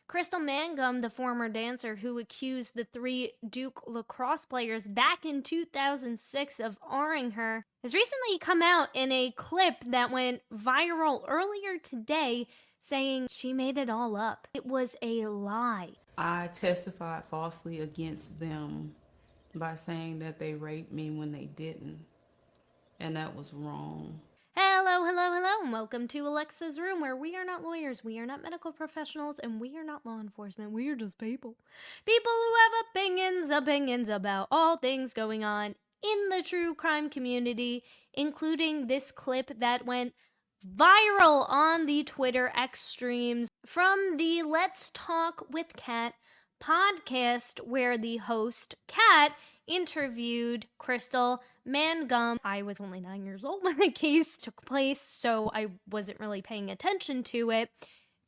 Crystal Mangum, the former dancer who accused the three Duke lacrosse players back in 2006 of R-ing her, has recently come out in a clip that went viral earlier today saying she made it all up. It was a lie. I testified falsely against them by saying that they raped me when they didn't, and that was wrong. Hello, hello, hello, and welcome to Alexa's Room, where we are not lawyers, we are not medical professionals, and we are not law enforcement. We are just people. People who have opinions about all things going on in the true crime community, including this clip that went viral on the Twitter X streams from the Let's Talk with Kat podcast, where the host, Kat, interviewed Crystal Mangum. I was only 9 years old when the case took place, so I wasn't really paying attention to it.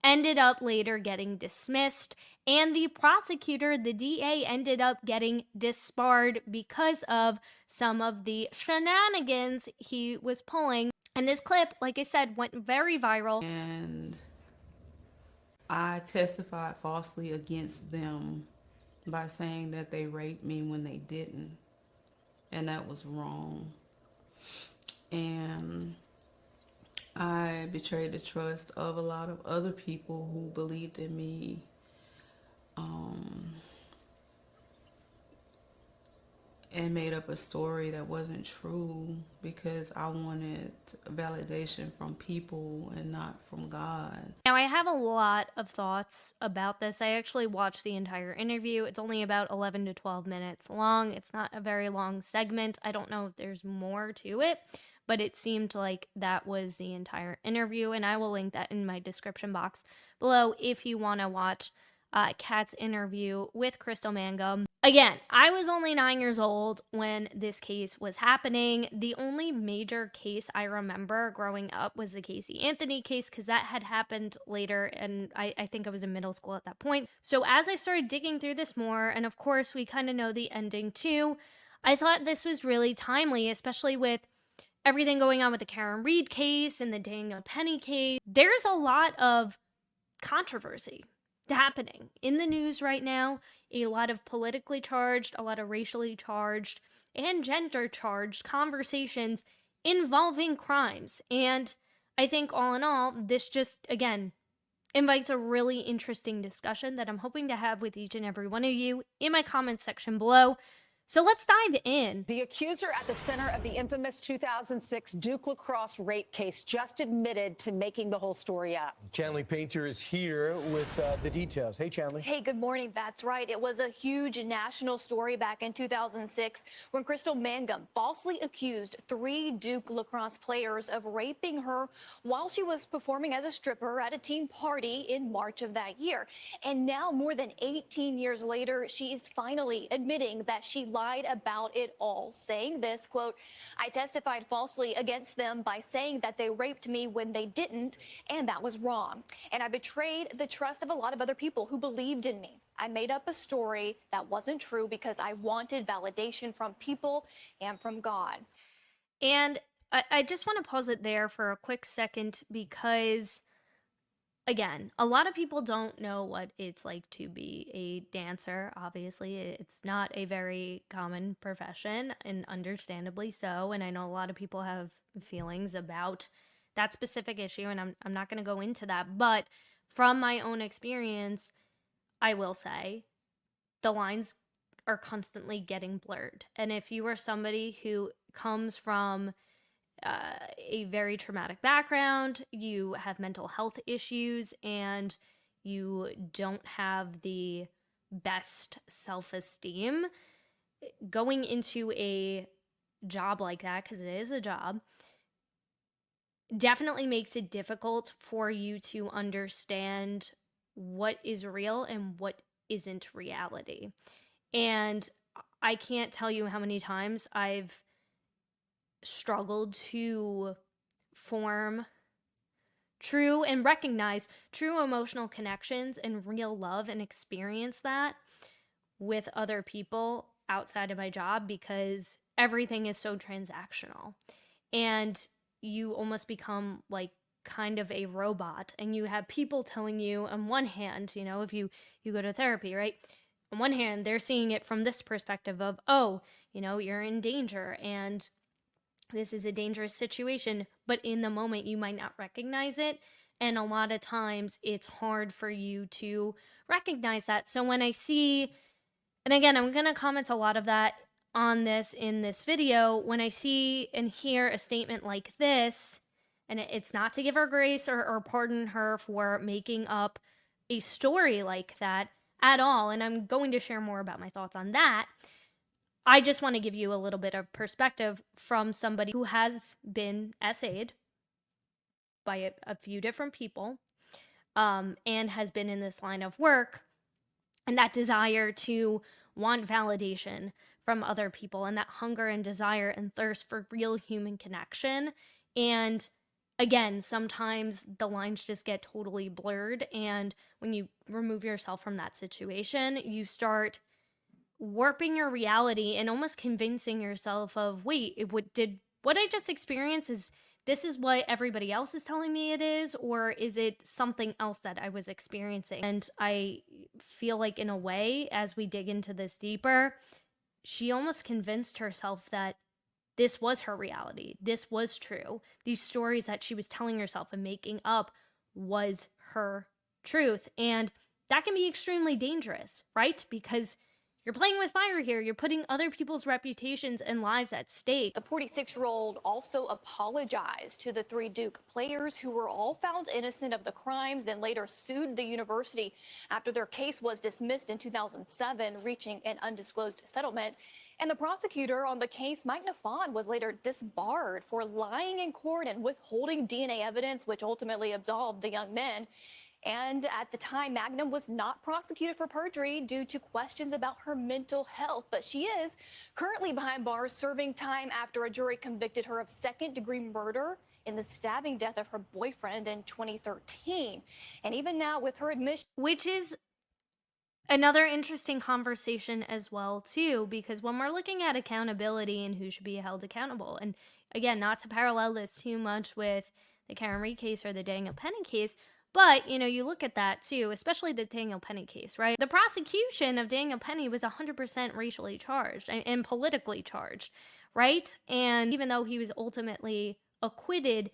Ended up later getting dismissed, and the prosecutor, the DA, ended up getting disbarred because of some of the shenanigans he was pulling. And this clip, like I said, went very viral. And I testified falsely against them by saying that they raped me when they didn't, and that was wrong. And I betrayed the trust of a lot of other people who believed in me. And made up a story that wasn't true because I wanted validation from people and not from God. Now, I have a lot of thoughts about this. I actually watched the entire interview. It's only about 11 to 12 minutes long. It's not a very long segment. I don't know if there's more to it, but it seemed like that was the entire interview, and I will link that in my description box below if you want to watch Kat's interview with Crystal Mangum. Again, I was only 9 years old when this case was happening. The only major case I remember growing up was the Casey Anthony case, because that had happened later, and I think I was in middle school at that point. So as I started digging through this more, and of course we kind of know the ending too, I thought this was really timely, especially with everything going on with the Karen Reed case and the Daniel Penny case. There's a lot of controversy happening in the news right now, a lot of politically charged, a lot of racially charged, and gender charged conversations involving crimes. And I think all in all, this just, again, invites a really interesting discussion that I'm hoping to have with each and every one of you in my comments section below. So let's dive in. The accuser at the center of the infamous 2006 Duke lacrosse rape case just admitted to making the whole story up. Chanley Painter is here with the details. Hey, Chanley. Hey, good morning. That's right. It was a huge national story back in 2006 when Crystal Mangum falsely accused three Duke lacrosse players of raping her while she was performing as a stripper at a team party in March of that year. And now, more than 18 years later, she is finally admitting that she lied about it all, saying this, quote, "I testified falsely against them by saying that they raped me when they didn't, and that was wrong. And I betrayed the trust of a lot of other people who believed in me. I made up a story that wasn't true because I wanted validation from people and from God." And I just want to pause it there for a quick second because, again, a lot of people don't know what it's like to be a dancer. Obviously, it's not a very common profession, and understandably so. And I know a lot of people have feelings about that specific issue, and I'm not going to go into that. But from my own experience, I will say the lines are constantly getting blurred. And if you are somebody who comes from a very traumatic background, you have mental health issues, and you don't have the best self-esteem, going into a job like that, because it is a job, definitely makes it difficult for you to understand what is real and what isn't reality. And I can't tell you how many times I've struggled to form true and recognize true emotional connections and real love and experience that with other people outside of my job, because everything is so transactional and you almost become like kind of a robot, and you have people telling you on one hand, if you go to therapy, right? On one hand, they're seeing it from this perspective of, oh, you're in danger and this is a dangerous situation, but in the moment you might not recognize it. And a lot of times it's hard for you to recognize that. So when I see, and again, I'm going to comment a lot of that on this in this video, when I see and hear a statement like this, and it's not to give her grace or pardon her for making up a story like that at all. And I'm going to share more about my thoughts on that. I just want to give you a little bit of perspective from somebody who has been SA'd by a few different people, and has been in this line of work, and that desire to want validation from other people, and that hunger and desire and thirst for real human connection. And again, sometimes the lines just get totally blurred, and when you remove yourself from that situation, you start warping your reality and almost convincing yourself of, wait, what I just experienced this is what everybody else is telling me it is, or is it something else that I was experiencing? And I feel like, in a way, as we dig into this deeper, she almost convinced herself that this was her reality. This was true. These stories that she was telling herself and making up was her truth. And that can be extremely dangerous, right? Because you're playing with fire here. You're putting other people's reputations and lives at stake. The 46-year-old also apologized to the 3 Duke players who were all found innocent of the crimes and later sued the university after their case was dismissed in 2007, reaching an undisclosed settlement. And the prosecutor on the case, Mike Nafon, was later disbarred for lying in court and withholding DNA evidence, which ultimately absolved the young men. And at the time, Magnum was not prosecuted for perjury due to questions about her mental health. But she is currently behind bars, serving time after a jury convicted her of second-degree murder in the stabbing death of her boyfriend in 2013. And even now, with her admission, which is another interesting conversation as well, too, because when we're looking at accountability and who should be held accountable, and again, not to parallel this too much with the Karen Reed case or the Daniel Penny case, but, you look at that too, especially the Daniel Penny case, right? The prosecution of Daniel Penny was 100% racially charged and politically charged, right? And even though he was ultimately acquitted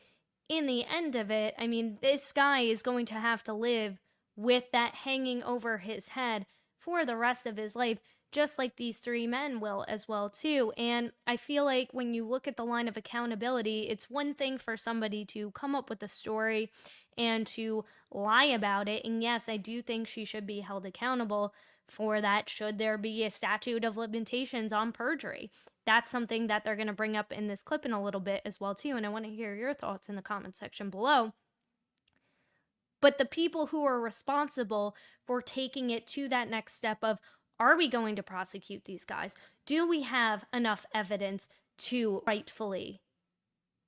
in the end of it, I mean, this guy is going to have to live with that hanging over his head for the rest of his life, just like these 3 men will as well too. And I feel like when you look at the line of accountability, it's one thing for somebody to come up with a story and to lie about it. And yes, I do think she should be held accountable for that, should there be a statute of limitations on perjury. That's something that they're going to bring up in this clip in a little bit as well too, and I want to hear your thoughts in the comment section below. But the people who are responsible for taking it to that next step of, are we going to prosecute these guys? Do we have enough evidence to rightfully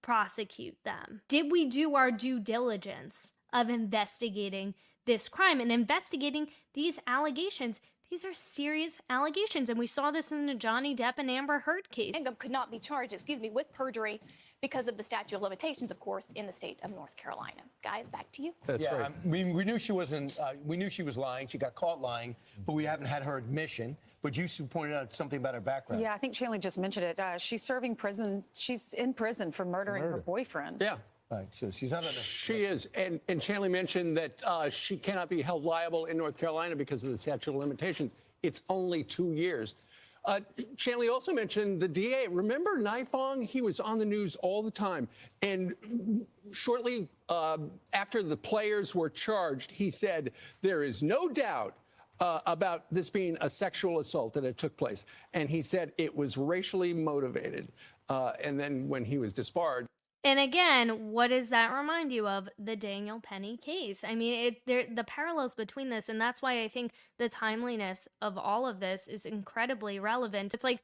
prosecute them? Did we do our due diligence of investigating this crime and investigating these allegations? These are serious allegations, and we saw this in the Johnny Depp and Amber Heard case. Mangum could not be charged, with perjury because of the statute of limitations, of course, in the state of North Carolina. Guys, back to you. That's right. We knew she wasn't. We knew she was lying. She got caught lying, but we haven't had her admission. But you pointed out something about her background. Yeah, I think Shanley just mentioned it. She's serving prison. She's in prison for murdering her boyfriend. Yeah. Right. So she's not. She is, and Shanley mentioned that she cannot be held liable in North Carolina because of the statute of limitations. It's only 2 years. Shanley also mentioned the DA. Remember Nifong? He was on the news all the time. And shortly after the players were charged, he said, there is no doubt about this being a sexual assault that it took place. And he said it was racially motivated. And then when he was disbarred. And again, what does that remind you of? The Daniel Penny case. I mean, the parallels between this, and that's why I think the timeliness of all of this is incredibly relevant. It's like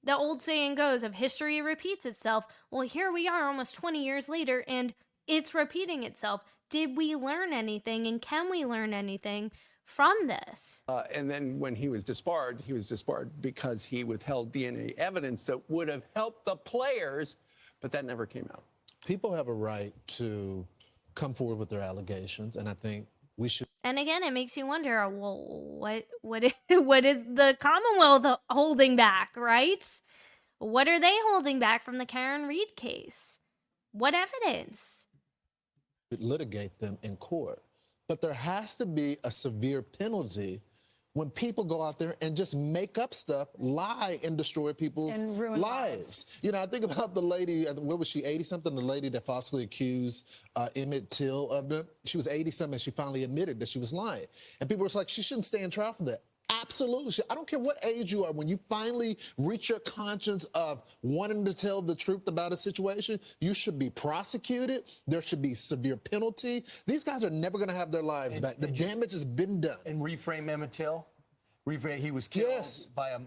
the old saying goes, of history repeats itself. Well, here we are almost 20 years later, and it's repeating itself. Did we learn anything, and can we learn anything from this? And then when he was disbarred because he withheld DNA evidence that would have helped the players, but that never came out. People have a right to come forward with their allegations, and I think we should. And again, it makes you wonder, well, what is the Commonwealth holding back, right? What are they holding back from the Karen Reed case? What evidence? Litigate them in court. But there has to be a severe penalty when people go out there and just make up stuff, lie, and destroy people's And ruin lives. You know, I think about the lady, what was she, 80-something? The lady that falsely accused Emmett Till of them. She was 80-something, and she finally admitted that she was lying. And people were like, she shouldn't stand trial for that. Absolutely. I don't care what age you are. When you finally reach your conscience of wanting to tell the truth about a situation, you should be prosecuted. There should be severe penalty. These guys are never going to have their lives back. The damage has been done. And reframe Emmett Till. He was killed by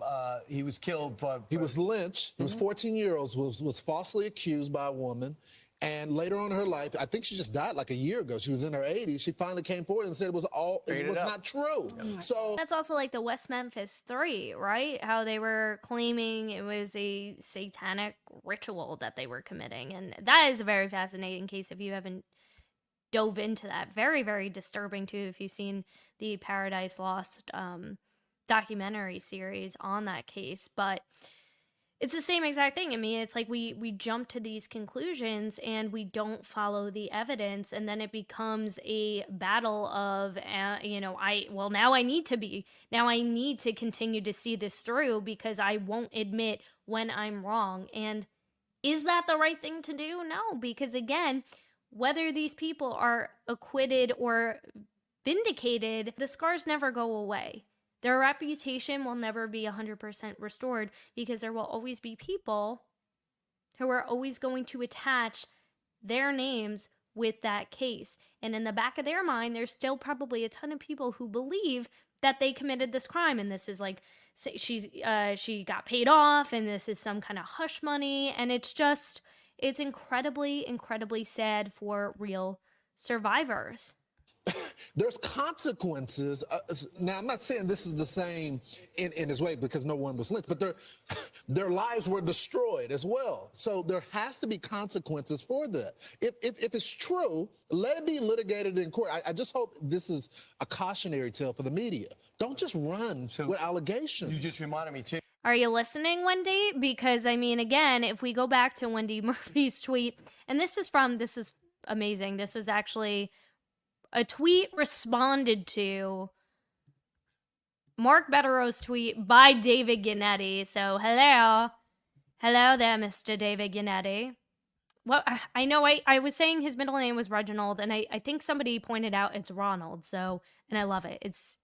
he was killed by. He was lynched. He was 14 years old. Was falsely accused by a woman. And later on in her life, I think she just died like a year ago. She was in her 80s. She finally came forward and said it was not true. So that's also like the West Memphis 3, right? How they were claiming it was a satanic ritual that they were committing. And that is a very fascinating case if you haven't dove into that. Very, very disturbing too if you've seen the Paradise Lost documentary series on that case. But it's the same exact thing. I mean, it's like we jump to these conclusions and we don't follow the evidence, and then it becomes a battle of, now I need to continue to see this through because I won't admit when I'm wrong. And is that the right thing to do? No, because again, whether these people are acquitted or vindicated, the scars never go away. Their reputation will never be 100% restored because there will always be people who are always going to attach their names with that case. And in the back of their mind, there's still probably a ton of people who believe that they committed this crime. And this is like, she got paid off and this is some kind of hush money. And it's incredibly, incredibly sad for real survivors. there's consequences. Now, I'm not saying this is the same in his way because no one was lynched, but their lives were destroyed as well. So there has to be consequences for that. If it's true, let it be litigated in court. I just hope this is a cautionary tale for the media. Don't just run with allegations. You just reminded me, too. Are you listening, Wendy? Because, I mean, again, if we go back to Wendy Murphy's tweet, and this is amazing. This was actually a tweet responded to Mark Bettero's tweet by David Ghannetti. So, hello there, Mr. David Ghannetti. Well, I know I was saying his middle name was Reginald, and I think somebody pointed out it's Ronald. So, and I love it. It's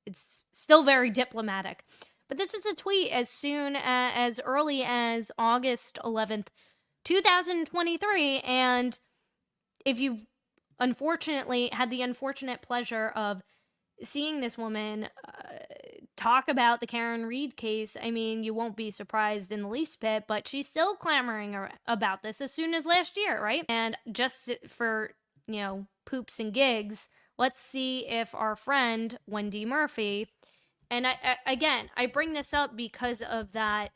still very diplomatic. But this is a tweet as early as August 11th, 2023, and if you unfortunately had the unfortunate pleasure of seeing this woman talk about the Karen Reed case, I mean, you won't be surprised in the least bit, but she's still clamoring about this as soon as last year, right? And just for, poops and gigs, let's see if our friend Wendy Murphy, and I bring this up because of that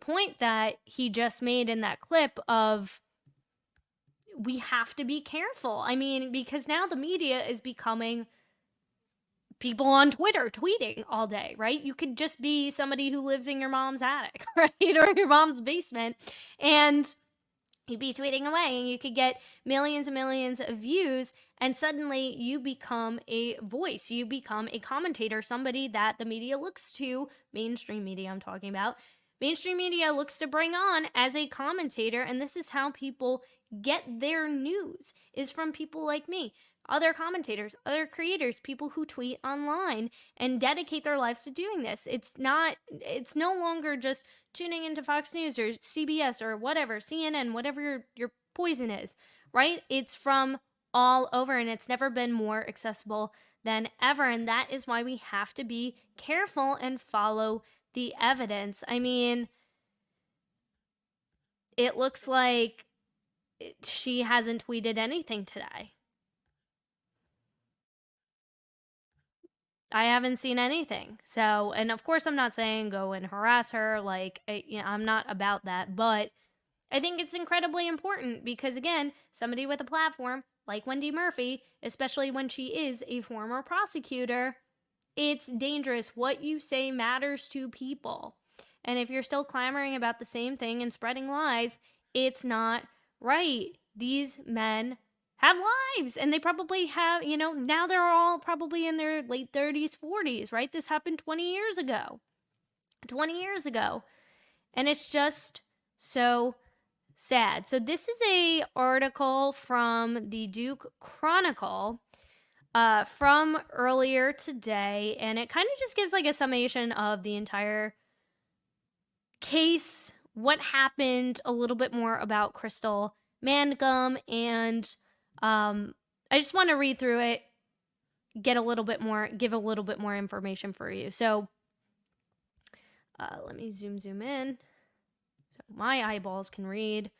point that he just made in that clip of, we have to be careful. I mean, because now the media is becoming people on Twitter tweeting all day, right? You could just be somebody who lives in your mom's attic, right? Or your mom's basement, and you'd be tweeting away and you could get millions and millions of views, and suddenly you become a voice. You become a commentator, somebody that the media looks to, mainstream media I'm talking about. Mainstream media looks to bring on as a commentator, and this is how people get their news, is from people like me, other commentators, other creators, people who tweet online and dedicate their lives to doing this. It's no longer just tuning into Fox News or CBS or whatever, CNN, whatever your poison is, right? It's from all over, and it's never been more accessible than ever, and that is why we have to be careful and follow the evidence. I mean, it looks like she hasn't tweeted anything today. I haven't seen anything. So, and of course I'm not saying go and harass her, I'm not about that, but I think it's incredibly important because, again, somebody with a platform like Wendy Murphy, especially when she is a former prosecutor, it's dangerous. What you say matters to people. And if you're still clamoring about the same thing and spreading lies, it's not right. These men have lives, and they probably have, now they're all probably in their late 30s, 40s, right? This happened 20 years ago. 20 years ago. And it's just so sad. So this is a article from the Duke Chronicle from earlier today, and it kind of just gives like a summation of the entire case, what happened, a little bit more about Crystal Mangum, and I just want to read through it, give a little bit more information for you. So let me zoom in so my eyeballs can read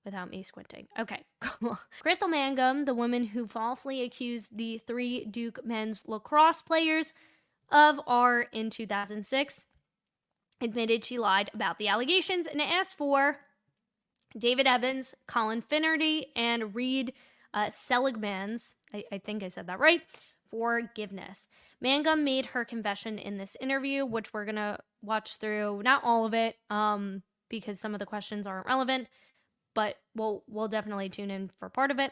without me squinting. Okay, cool. Crystal Mangum, the woman who falsely accused the 3 Duke men's lacrosse players of art in 2006, admitted she lied about the allegations and asked for David Evans, Colin Finnerty, and Reed Seligman's, I think I said that right, forgiveness. Mangum made her confession in this interview, which we're going to watch through, not all of it, because some of the questions aren't relevant, but we'll definitely tune in for part of it.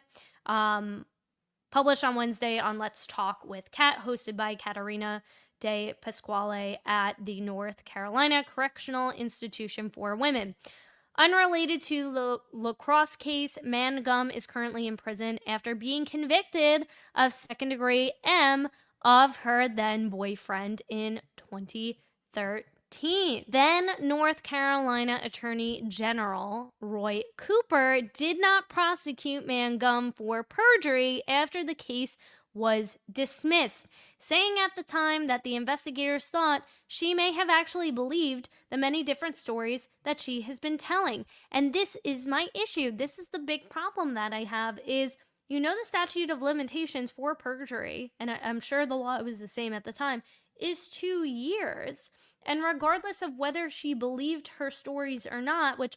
Published on Wednesday on Let's Talk with Kat, hosted by Katarina De Pasquale at the North Carolina Correctional Institution for Women. Unrelated to the lacrosse case, Mangum is currently in prison after being convicted of second-degree M of her then-boyfriend in 2013. Then North Carolina Attorney General Roy Cooper did not prosecute Mangum for perjury after the case was dismissed, saying at the time that the investigators thought she may have actually believed the many different stories that she has been telling. And this is my issue. This is the big problem that I have is, the statute of limitations for perjury, and I'm sure the law was the same at the time, is 2 years. And regardless of whether she believed her stories or not, which,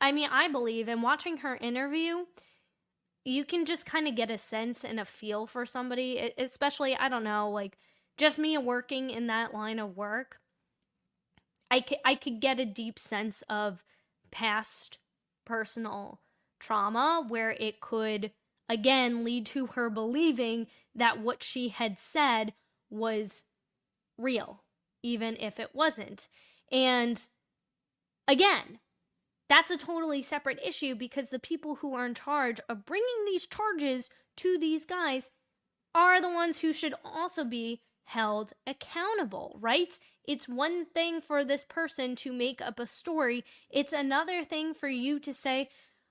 I believe, in watching her interview, you can just kind of get a sense and a feel for somebody, especially, I don't know, like just me working in that line of work. I could get a deep sense of past personal trauma where it could, again, lead to her believing that what she had said was real, even if it wasn't. And again, that's a totally separate issue because the people who are in charge of bringing these charges to these guys are the ones who should also be held accountable, right? It's one thing for this person to make up a story. It's another thing for you to say,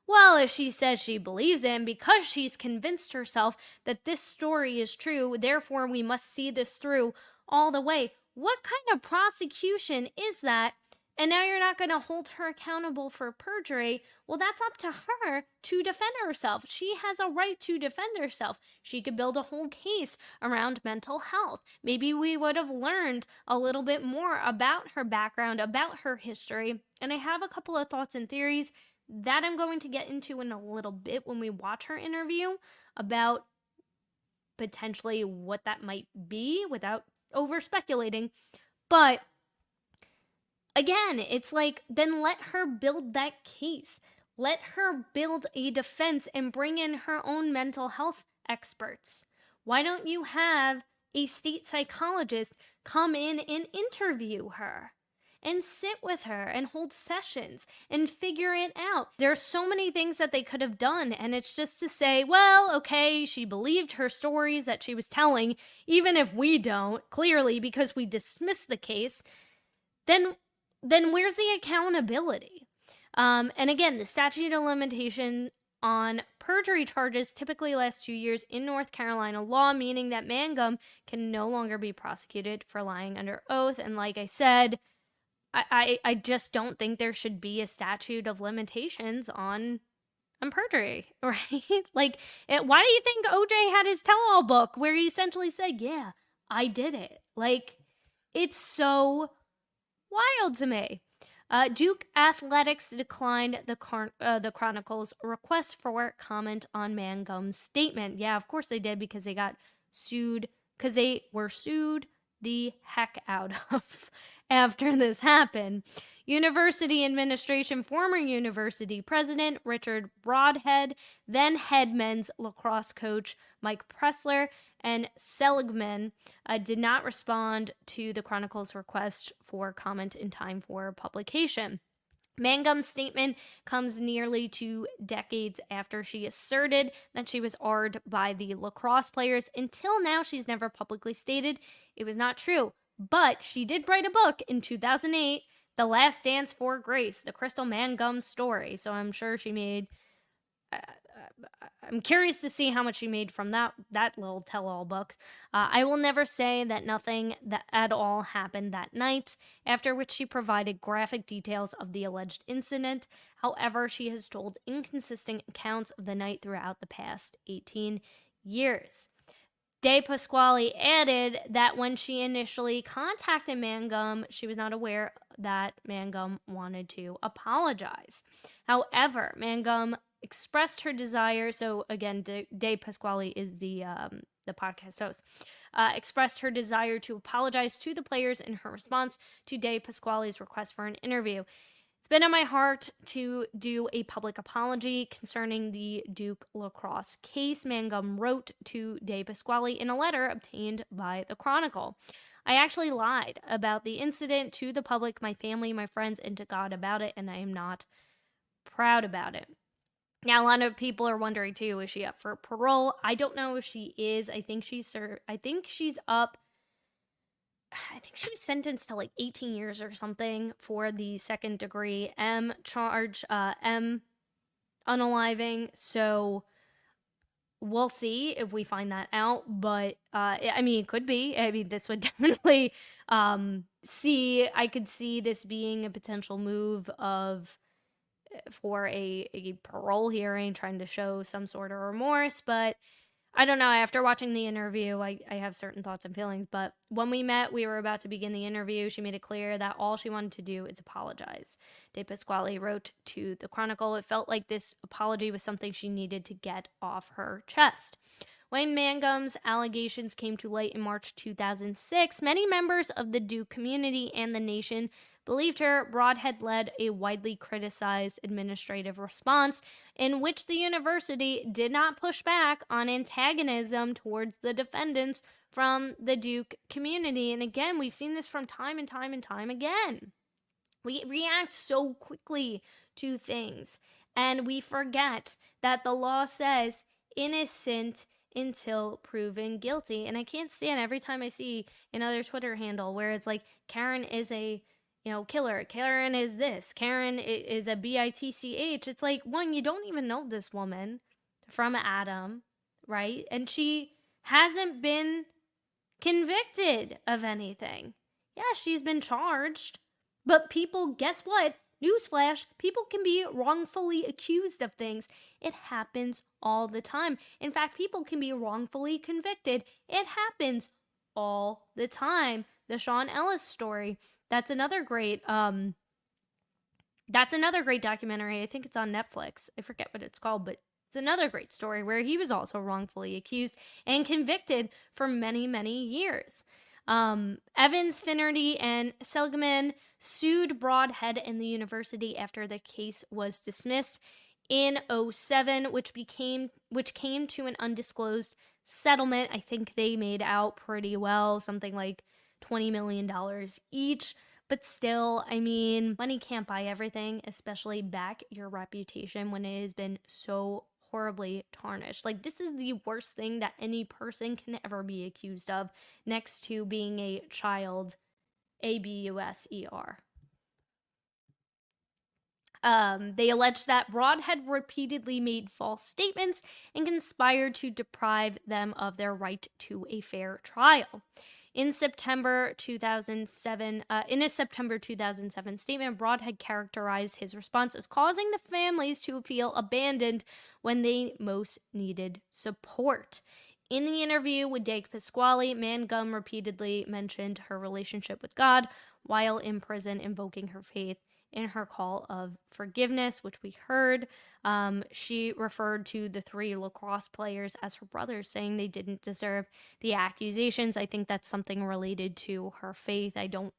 well, if she says she believes it because she's convinced herself that this story is true, therefore we must see this through all the way. What kind of prosecution is that? And now you're not going to hold her accountable for perjury. Well, that's up to her to defend herself. She has a right to defend herself. She could build a whole case around mental health. Maybe we would have learned a little bit more about her background, about her history. And I have a couple of thoughts and theories that I'm going to get into in a little bit when we watch her interview about potentially what that might be without over speculating. But again, it's like, then let her build that case. Let her build a defense and bring in her own mental health experts. Why don't you have a state psychologist come in and interview her and sit with her and hold sessions and figure it out? There's so many things that they could have done, and it's just to say, well, okay, she believed her stories that she was telling, even if we don't, clearly, because we dismiss the case, then where's the accountability? And again, the statute of limitation on perjury charges typically lasts 2 years in North Carolina law, meaning that Mangum can no longer be prosecuted for lying under oath. And like I said, I just don't think there should be a statute of limitations on perjury, right? Like, why do you think OJ had his tell-all book where he essentially said, yeah, I did it? Like, it's so wild to me. Duke Athletics declined the Chronicle's request for comment on Mangum's statement. Yeah, of course they did, because they got sued, because they were sued the heck out of after this happened. University administration, former university president Richard Broadhead, then head men's lacrosse coach Mike Pressler, and Seligman did not respond to the Chronicle's request for comment in time for publication. Mangum's statement comes nearly 2 decades after she asserted that she was AR'd by the lacrosse players. Until now, she's never publicly stated it was not true. But she did write a book in 2008, The Last Dance for Grace, the Crystal Mangum story. So I'm sure she made. I'm curious to see how much she made from that little tell-all book. I will never say that nothing that at all happened that night, after which she provided graphic details of the alleged incident. However, she has told inconsistent accounts of the night throughout the past 18 years. De Pasquale added that when she initially contacted Mangum, she was not aware that Mangum wanted to apologize. However, Mangum expressed her desire. So again, De Pasquale is the podcast host. Expressed her desire to apologize to the players in her response to De Pasquale's request for an interview. It's been on my heart to do a public apology concerning the Duke lacrosse case, Mangum wrote to De Pasquale in a letter obtained by the Chronicle. I actually lied about the incident to the public, my family, my friends, and to God about it, and I am not proud about it. Now, a lot of people are wondering too, is she up for parole? I don't know if she is. I think she's up. I think she was sentenced to like 18 years or something for the second degree M charge, M unaliving. So we'll see if we find that out. But I mean, it could be. I mean, this would definitely I could see this being a potential move for a parole hearing, trying to show some sort of remorse. But I don't know. After watching the interview, I have certain thoughts and feelings. But when we met, we were about to begin the interview. She made it clear that all she wanted to do is apologize. De Pasquale wrote to the Chronicle, it felt like this apology was something she needed to get off her chest. When Mangum's allegations came to light in March 2006, many members of the Duke community and the nation believed her. Broadhead led a widely criticized administrative response in which the university did not push back on antagonism towards the defendants from the Duke community. And again, we've seen this from time and time and time again. We react so quickly to things, and we forget that the law says innocent until proven guilty. And I can't stand every time I see another Twitter handle where it's like, Karen is a killer. Karen is this. Karen is a bitch. It's like, one, you don't even know this woman from Adam, right? And she hasn't been convicted of anything. Yeah, she's been charged, but people, guess what? Newsflash, people can be wrongfully accused of things. It happens all the time. In fact, people can be wrongfully convicted. It happens all the time. The Sean Ellis story. That's another great documentary. I think it's on Netflix. I forget what it's called, but it's another great story where he was also wrongfully accused and convicted for many, many years. Evans, Finnerty, and Seligman sued Broadhead and the university after the case was dismissed in 2007, which came to an undisclosed settlement. I think they made out pretty well, something like $20 million each. But still, I mean, money can't buy everything, especially back your reputation when it has been so horribly tarnished. Like, this is the worst thing that any person can ever be accused of, next to being a child, ABUSER. They alleged that Broadhead repeatedly made false statements and conspired to deprive them of their right to a fair trial. In a September 2007 statement, Broadhead characterized his response as causing the families to feel abandoned when they most needed support. In the interview with De Pasquale, Mangum repeatedly mentioned her relationship with God while in prison, invoking her faith in her call of forgiveness, which we heard. She referred to the 3 lacrosse players as her brothers, saying they didn't deserve the accusations. I think that's something related to her faith. I don't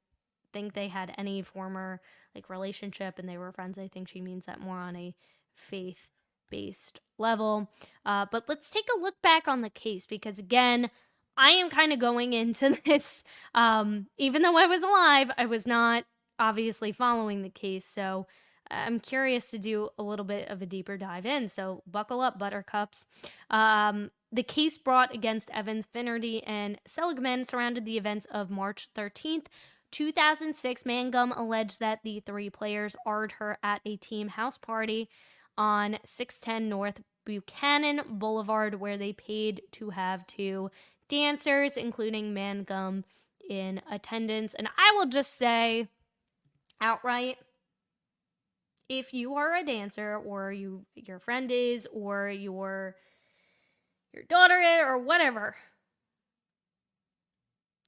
think they had any former like relationship and they were friends. I think she means that more on a faith based level. But let's take a look back on the case, because again, I am kind of going into this, even though I was alive, I was not obviously following the case. So I'm curious to do a little bit of a deeper dive in. So buckle up, buttercups. The case brought against Evans, Finnerty, and Seligman surrounded the events of March 13th, 2006. Mangum alleged that the 3 players arred her at a team house party on 610 North Buchanan Boulevard, where they paid to have 2 dancers, including Mangum, in attendance. And I will just say outright, if you are a dancer, or your friend is, or your daughter is, or whatever,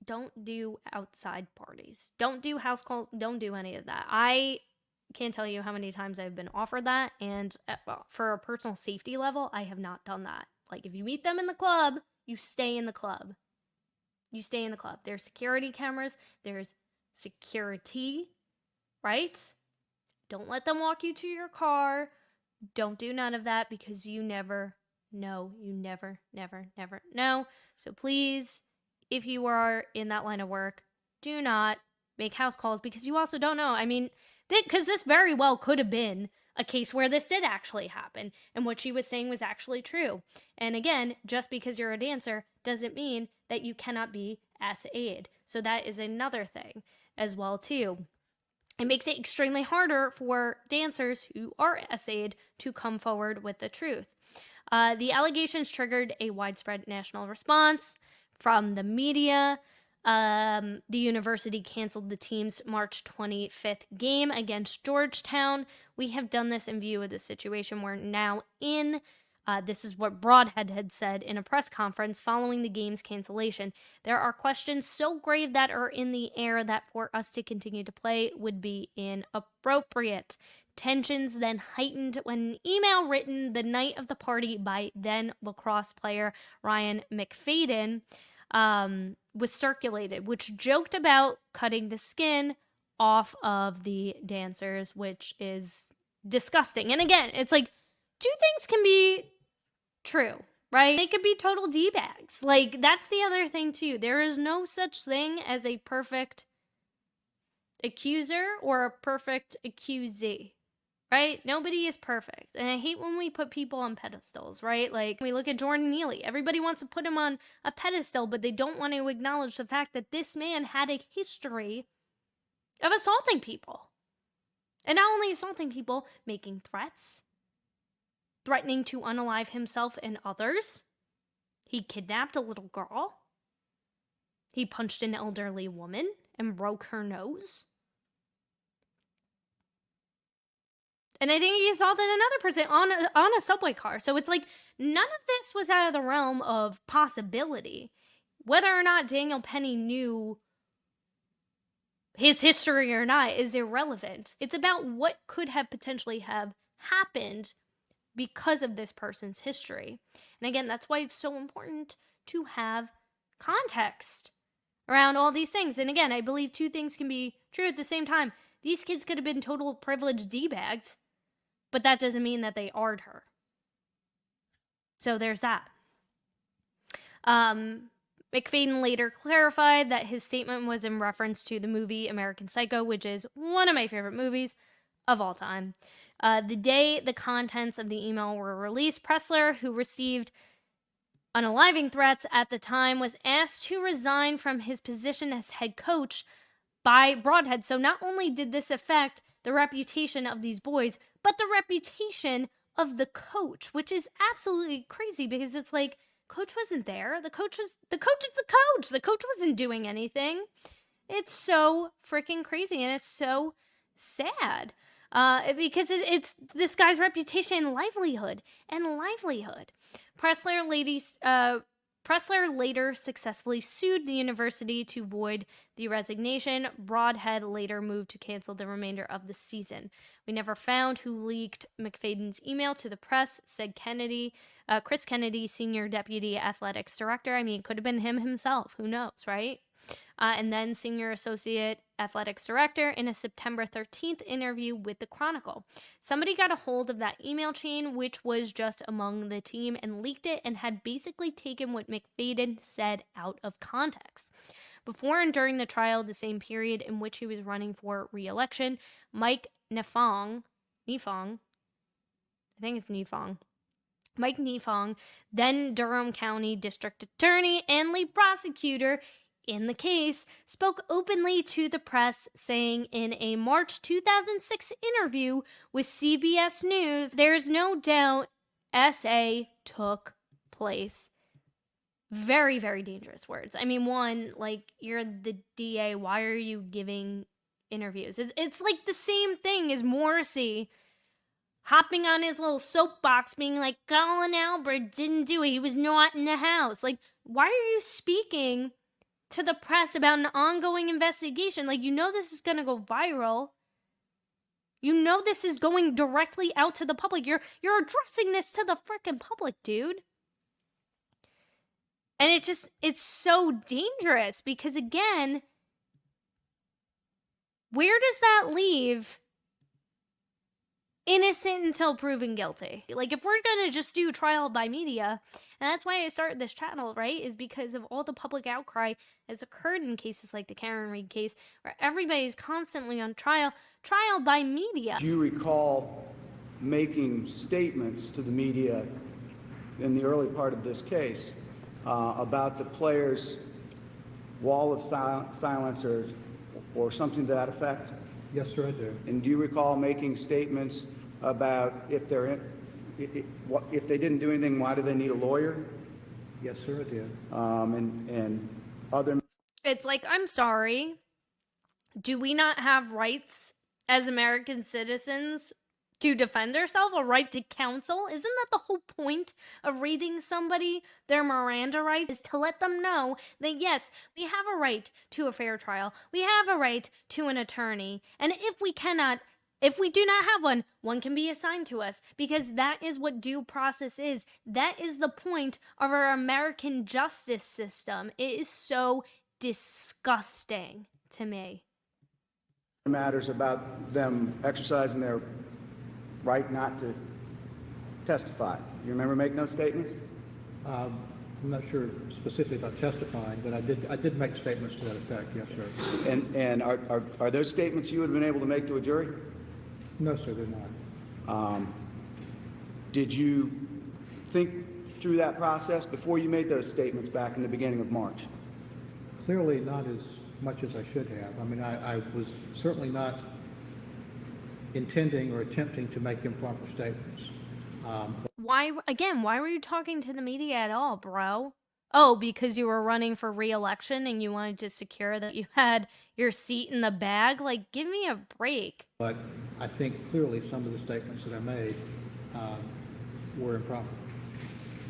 don't do outside parties. Don't do house calls. Don't do any of that. I can't tell you how many times I've been offered that, and for a personal safety level, I have not done that. Like, if you meet them in the club, you stay in the club. You stay in the club. There's security cameras. There's security, right? Don't let them walk you to your car. Don't do none of that, because you never know. You never, never, never know. So please, if you are in that line of work, do not make house calls, because you also don't know. I mean, because this very well could have been a case where this did actually happen and what she was saying was actually true. And again, just because you're a dancer doesn't mean that you cannot be SA'd. So that is another thing as well too. It makes it extremely harder for dancers who are SA'd to come forward with the truth. The allegations triggered a widespread national response from the media. The university canceled the team's March 25th game against Georgetown. We have done this in view of the situation we're now in. This is what Broadhead had said in a press conference following the game's cancellation. There are questions so grave that are in the air that for us to continue to play would be inappropriate. Tensions then heightened when an email written the night of the party by then lacrosse player Ryan McFadden was circulated, which joked about cutting the skin off of the dancers, which is disgusting. And again, it's like, 2 things can be true, right? They could be total D-bags. Like, that's the other thing too. There is no such thing as a perfect accuser or a perfect accusee, right? Nobody is perfect. And I hate when we put people on pedestals, right? Like, we look at Jordan Neely. Everybody wants to put him on a pedestal, but they don't want to acknowledge the fact that this man had a history of assaulting people. And not only assaulting people, making threats, threatening to unalive himself and others. He kidnapped a little girl. He punched an elderly woman and broke her nose. And I think he assaulted another person on a subway car. So it's like, none of this was out of the realm of possibility. Whether or not Daniel Penny knew his history or not is irrelevant. It's about what could have potentially have happened because of this person's history. And again, that's why it's so important to have context around all these things. And again, I believe 2 things can be true at the same time. These kids could have been total privileged D-bags, but that doesn't mean that they arred her. So there's that. McFadden later clarified that his statement was in reference to the movie American Psycho, which is one of my favorite movies of all time. The day the contents of the email were released, Pressler, who received unaliving threats at the time, was asked to resign from his position as head coach by Broadhead. So not only did this affect the reputation of these boys, but the reputation of the coach, which is absolutely crazy, because it's like, coach wasn't there. The coach is the coach. The coach wasn't doing anything. It's so freaking crazy, and it's so sad. Because it's this guy's reputation and livelihood. Pressler Pressler later successfully sued the university to void the resignation. Broadhead later moved to cancel the remainder of the season. We never found who leaked McFadden's email to the press, said Kennedy. Chris Kennedy, senior deputy athletics director. I mean, it could have been him himself. Who knows, right? And then senior associate athletics director in a September 13th interview with the Chronicle. Somebody got a hold of that email chain, which was just among the team, and leaked it and had basically taken what McFadden said out of context. Before and during the trial, the same period in which he was running for re-election, Mike Nifong, Mike Nifong, then Durham County District Attorney and lead prosecutor in the case, spoke openly to the press, saying in a March 2006 interview with CBS News, "There's no doubt SA took place." Very, very dangerous words. I mean, one, like, you're the DA, why are you giving interviews? It's like the same thing as Morrissey hopping on his little soapbox being like, Colin Albert didn't do it, he was not in the house. Like, why are you speaking to the press about an ongoing investigation? Like, you know this is going to go viral. You know this is going directly out to the public. You're addressing this to the freaking public, dude. And it's so dangerous because, again, where does that leave innocent until proven guilty? Like, if we're gonna just do trial by media, and that's why I started this channel, right, is because of all the public outcry that's occurred in cases like the Karen Reed case, where everybody's constantly on trial by media. Do you recall making statements to the media in the early part of this case about the players' wall of silencers or something to that effect? Yes, sir, I do. And do you recall making statements about if they didn't do anything, why do they need a lawyer? Yes, sir, I did. And other. It's like, I'm sorry. Do we not have rights as American citizens to defend ourselves? A right to counsel? Isn't that the whole point of reading somebody their Miranda rights? Is to let them know that, yes, we have a right to a fair trial. We have a right to an attorney. And if we do not have one can be assigned to us, because that is what due process is. That is the point of our American justice system. It is so disgusting to me. Matters about them exercising their right not to testify. You remember making those statements? I'm not sure specifically about testifying, but I did make statements to that effect, yes, sir. And are those statements you would have been able to make to a jury? No, sir, they're not. Did you think through that process before you made those statements back in the beginning of March? Clearly not as much as I should have. I mean, I was certainly not intending or attempting to make improper statements. Why were you talking to the media at all, bro? Oh, because you were running for re-election and you wanted to secure that you had your seat in the bag? Like, give me a break. But I think clearly some of the statements that I made were improper.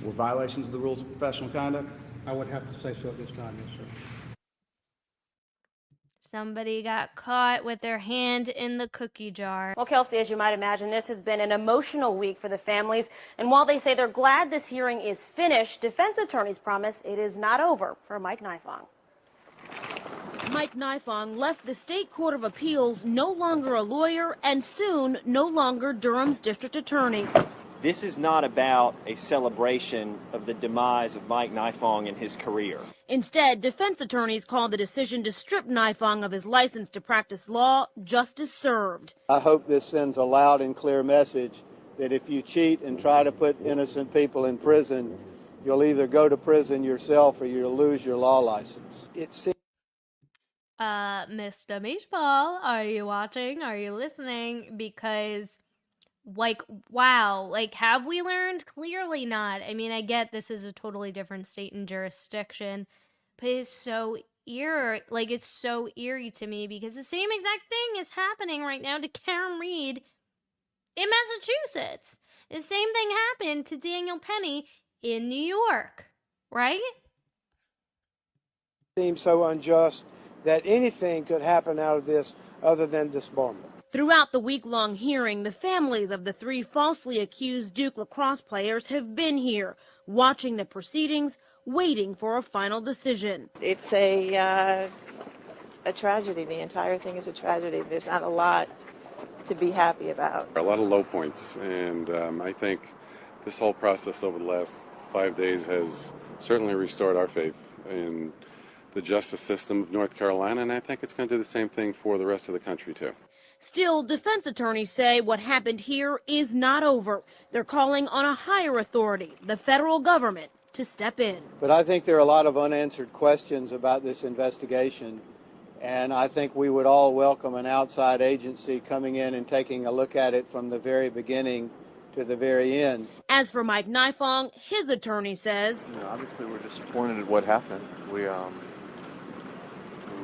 Were violations of the rules of professional conduct? I would have to say so at this time, yes, sir. Somebody got caught with their hand in the cookie jar. Well, Kelsey, as you might imagine, this has been an emotional week for the families. And while they say they're glad this hearing is finished, defense attorneys promise it is not over for Mike Nifong. Mike Nifong left the State Court of Appeals no longer a lawyer and soon no longer Durham's district attorney. This is not about a celebration of the demise of Mike Nifong and his career. Instead, defense attorneys call the decision to strip Nifong of his license to practice law justice served. I hope this sends a loud and clear message that if you cheat and try to put innocent people in prison, you'll either go to prison yourself or you'll lose your law license. Mr. Meatball, are you watching? Are you listening? Because, like, wow, like, have we learned? Clearly not. I mean, I get this is a totally different state and jurisdiction, but it's so it's so eerie to me because the same exact thing is happening right now to Karen Reed in Massachusetts. The same thing happened to Daniel Penny in New York, right? Seems so unjust that anything could happen out of this other than disbarment. Throughout the week-long hearing, the families of the 3 falsely accused Duke lacrosse players have been here, watching the proceedings, waiting for a final decision. It's a tragedy. The entire thing is a tragedy. There's not a lot to be happy about. A lot of low points, and I think this whole process over the last 5 days has certainly restored our faith in the justice system of North Carolina, and I think it's going to do the same thing for the rest of the country, too. Still, defense attorneys say what happened here is not over. They're calling on a higher authority, the federal government, to step in. But I think there are a lot of unanswered questions about this investigation, and I think we would all welcome an outside agency coming in and taking a look at it from the very beginning to the very end. As for Mike Nifong, his attorney says, obviously we're disappointed at what happened. We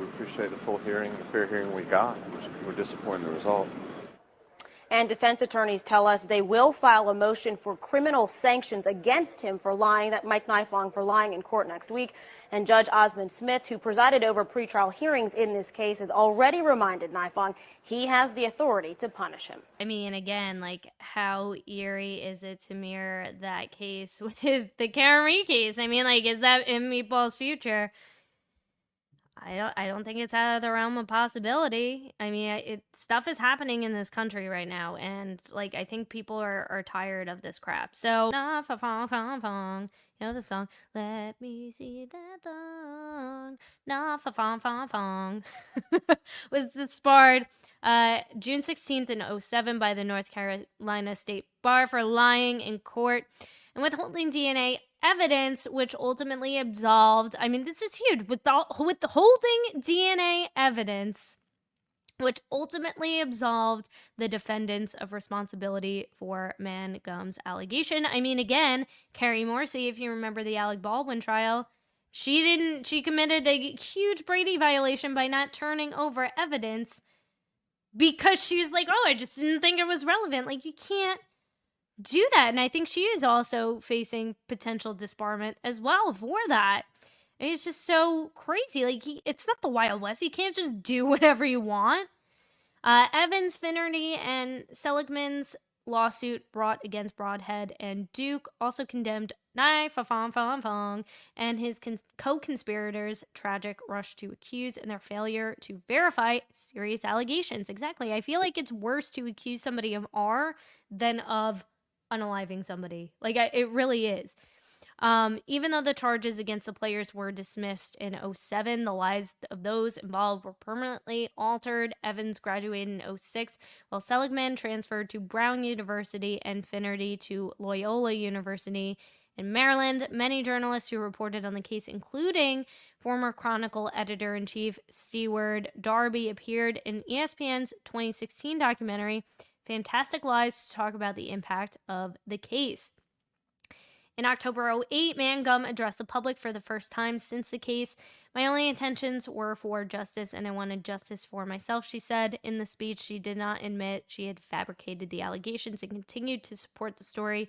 appreciate the full hearing, the fair hearing we got. We're disappointed in the result. and defense attorneys tell us they will file a motion for criminal sanctions against him for lying, that Mike Nifong for lying in court next week. And Judge Osmond Smith, who presided over pretrial hearings in this case, has already reminded Nifong he has the authority to punish him. I mean, again, like, how eerie is it to mirror that case with the Karen Reed case? I mean, like, is that in Meatball's future? I don't think it's out of the realm of possibility. I mean, stuff is happening in this country right now, and like I think people are tired of this crap. So, nah, fa fong fong fong. You know the song, "Let me see that thong." Nah, fa fong fong fong. Was disbarred June 16th in 2007 by the North Carolina State Bar for lying in court and withholding DNA evidence, which ultimately absolved. I mean, this is huge. Withholding DNA evidence, which ultimately absolved the defendants of responsibility for Mangum's allegation. I mean, again, Carrie Morrissey, if you remember the Alec Baldwin trial, she committed a huge Brady violation by not turning over evidence because she was like, oh, I just didn't think it was relevant. Like, you can't do that. And I think she is also facing potential disbarment as well for that. And it's just so crazy. Like, it's not the Wild West. You can't just do whatever you want. Evans, Finnerty, and Seligman's lawsuit brought against Broadhead and Duke also condemned Nifong and his co-conspirators' tragic rush to accuse and their failure to verify serious allegations. Exactly. I feel like it's worse to accuse somebody of R than of unaliving somebody. Like, it really is. Even though the charges against the players were dismissed in 2007, the lives of those involved were permanently altered. Evans graduated in 2006, while Seligman transferred to Brown University and Finnerty to Loyola University in Maryland. Many journalists who reported on the case, including former Chronicle editor-in-chief Stewart Darby, appeared in ESPN's 2016 documentary Fantastic Lies to talk about the impact of the case. In October 2008, Mangum addressed the public for the first time since the case. My only intentions were for justice, and I wanted justice for myself, she said. In the speech, she did not admit she had fabricated the allegations and continued to support the story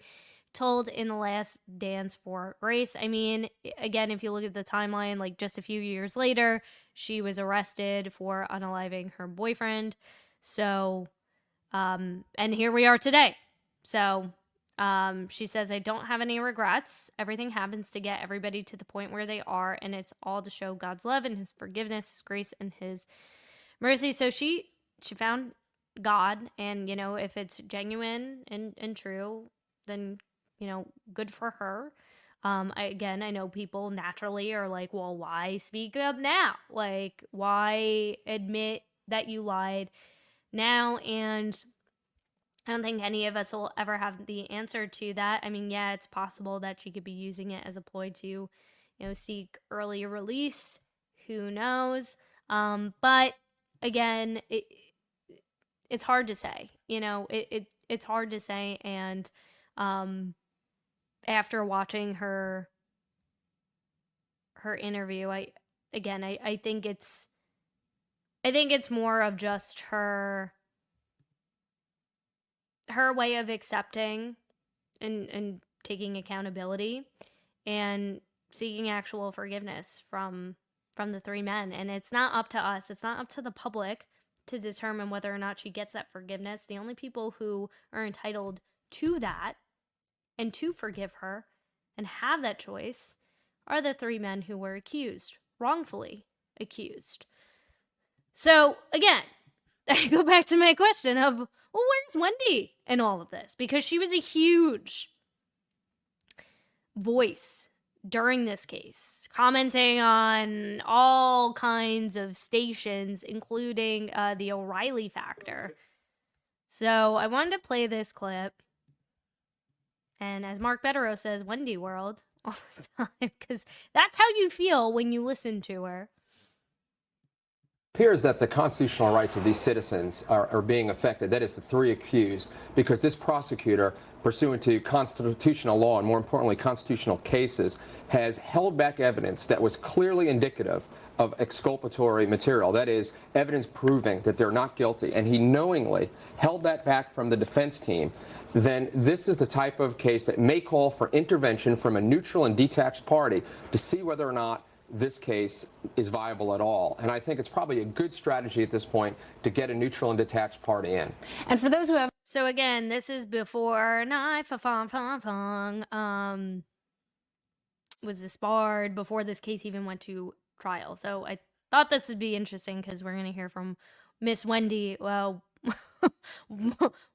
told in The Last Dance for Grace. I mean, again, if you look at the timeline, like just a few years later, she was arrested for unaliving her boyfriend. So, and here we are today. So, she says, I don't have any regrets. Everything happens to get everybody to the point where they are, and it's all to show God's love and his forgiveness, his grace, and his mercy. So she found God, and, you know, if it's genuine and true, then, you know, good for her. I know people naturally are like, well, why speak up now? Like, why admit that you lied now? And I don't think any of us will ever have the answer to that. I mean, yeah, it's possible that she could be using it as a ploy to, you know, seek early release. Who knows? But again, it's hard to say. You know, it's hard to say. And after watching her interview, I think it's more of just her way of accepting and taking accountability and seeking actual forgiveness from from the three men. And it's not up to us, it's not up to the public to determine whether or not she gets that forgiveness. The only people who are entitled to that and to forgive her and have that choice are the three men who were accused, wrongfully accused. So again, I go back to my question of, well, where's Wendy in all of this? Because she was a huge voice during this case, commenting on all kinds of stations, including the O'Reilly factor. So I wanted to play this clip. And as Mark Betterow says, Wendy World all the time, because that's how you feel when you listen to her. Appears that the constitutional rights of these citizens are being affected, that is the three accused, because this prosecutor, pursuant to constitutional law and more importantly constitutional cases, has held back evidence that was clearly indicative of exculpatory material, that is, evidence proving that they're not guilty, and he knowingly held that back from the defense team. Then this is the type of case that may call for intervention from a neutral and detached party to see whether or not this case is viable at all. And I think it's probably a good strategy at this point to get a neutral and detached party in. And for those who have... So again, this is before was disbarred, before this case even went to trial. So I thought this would be interesting because we're going to hear from Miss Wendy, well,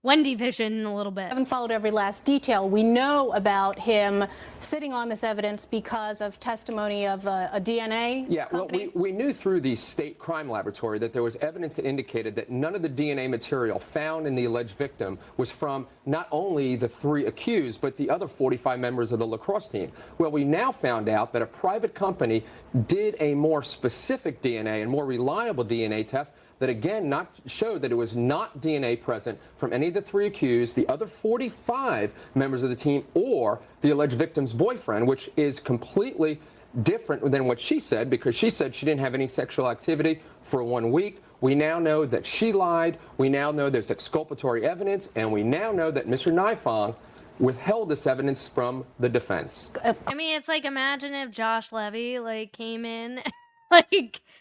Wendy Vision in a little bit. I haven't followed every last detail. We know about him sitting on this evidence because of testimony of a DNA company. Well, we knew through the state crime laboratory that there was evidence that indicated that none of the DNA material found in the alleged victim was from not only the three accused, but the other 45 members of the lacrosse team. Well, we now found out that a private company did a more specific DNA and more reliable DNA test that again showed that it was not DNA present from any of the three accused, the other 45 members of the team, or the alleged victim's boyfriend, which is completely different than what she said, because she said she didn't have any sexual activity for 1 week. We now know that she lied. We now know there's exculpatory evidence, and we now know that Mr. Nifong withheld this evidence from the defense. I mean, it's like, imagine if Josh Levy came in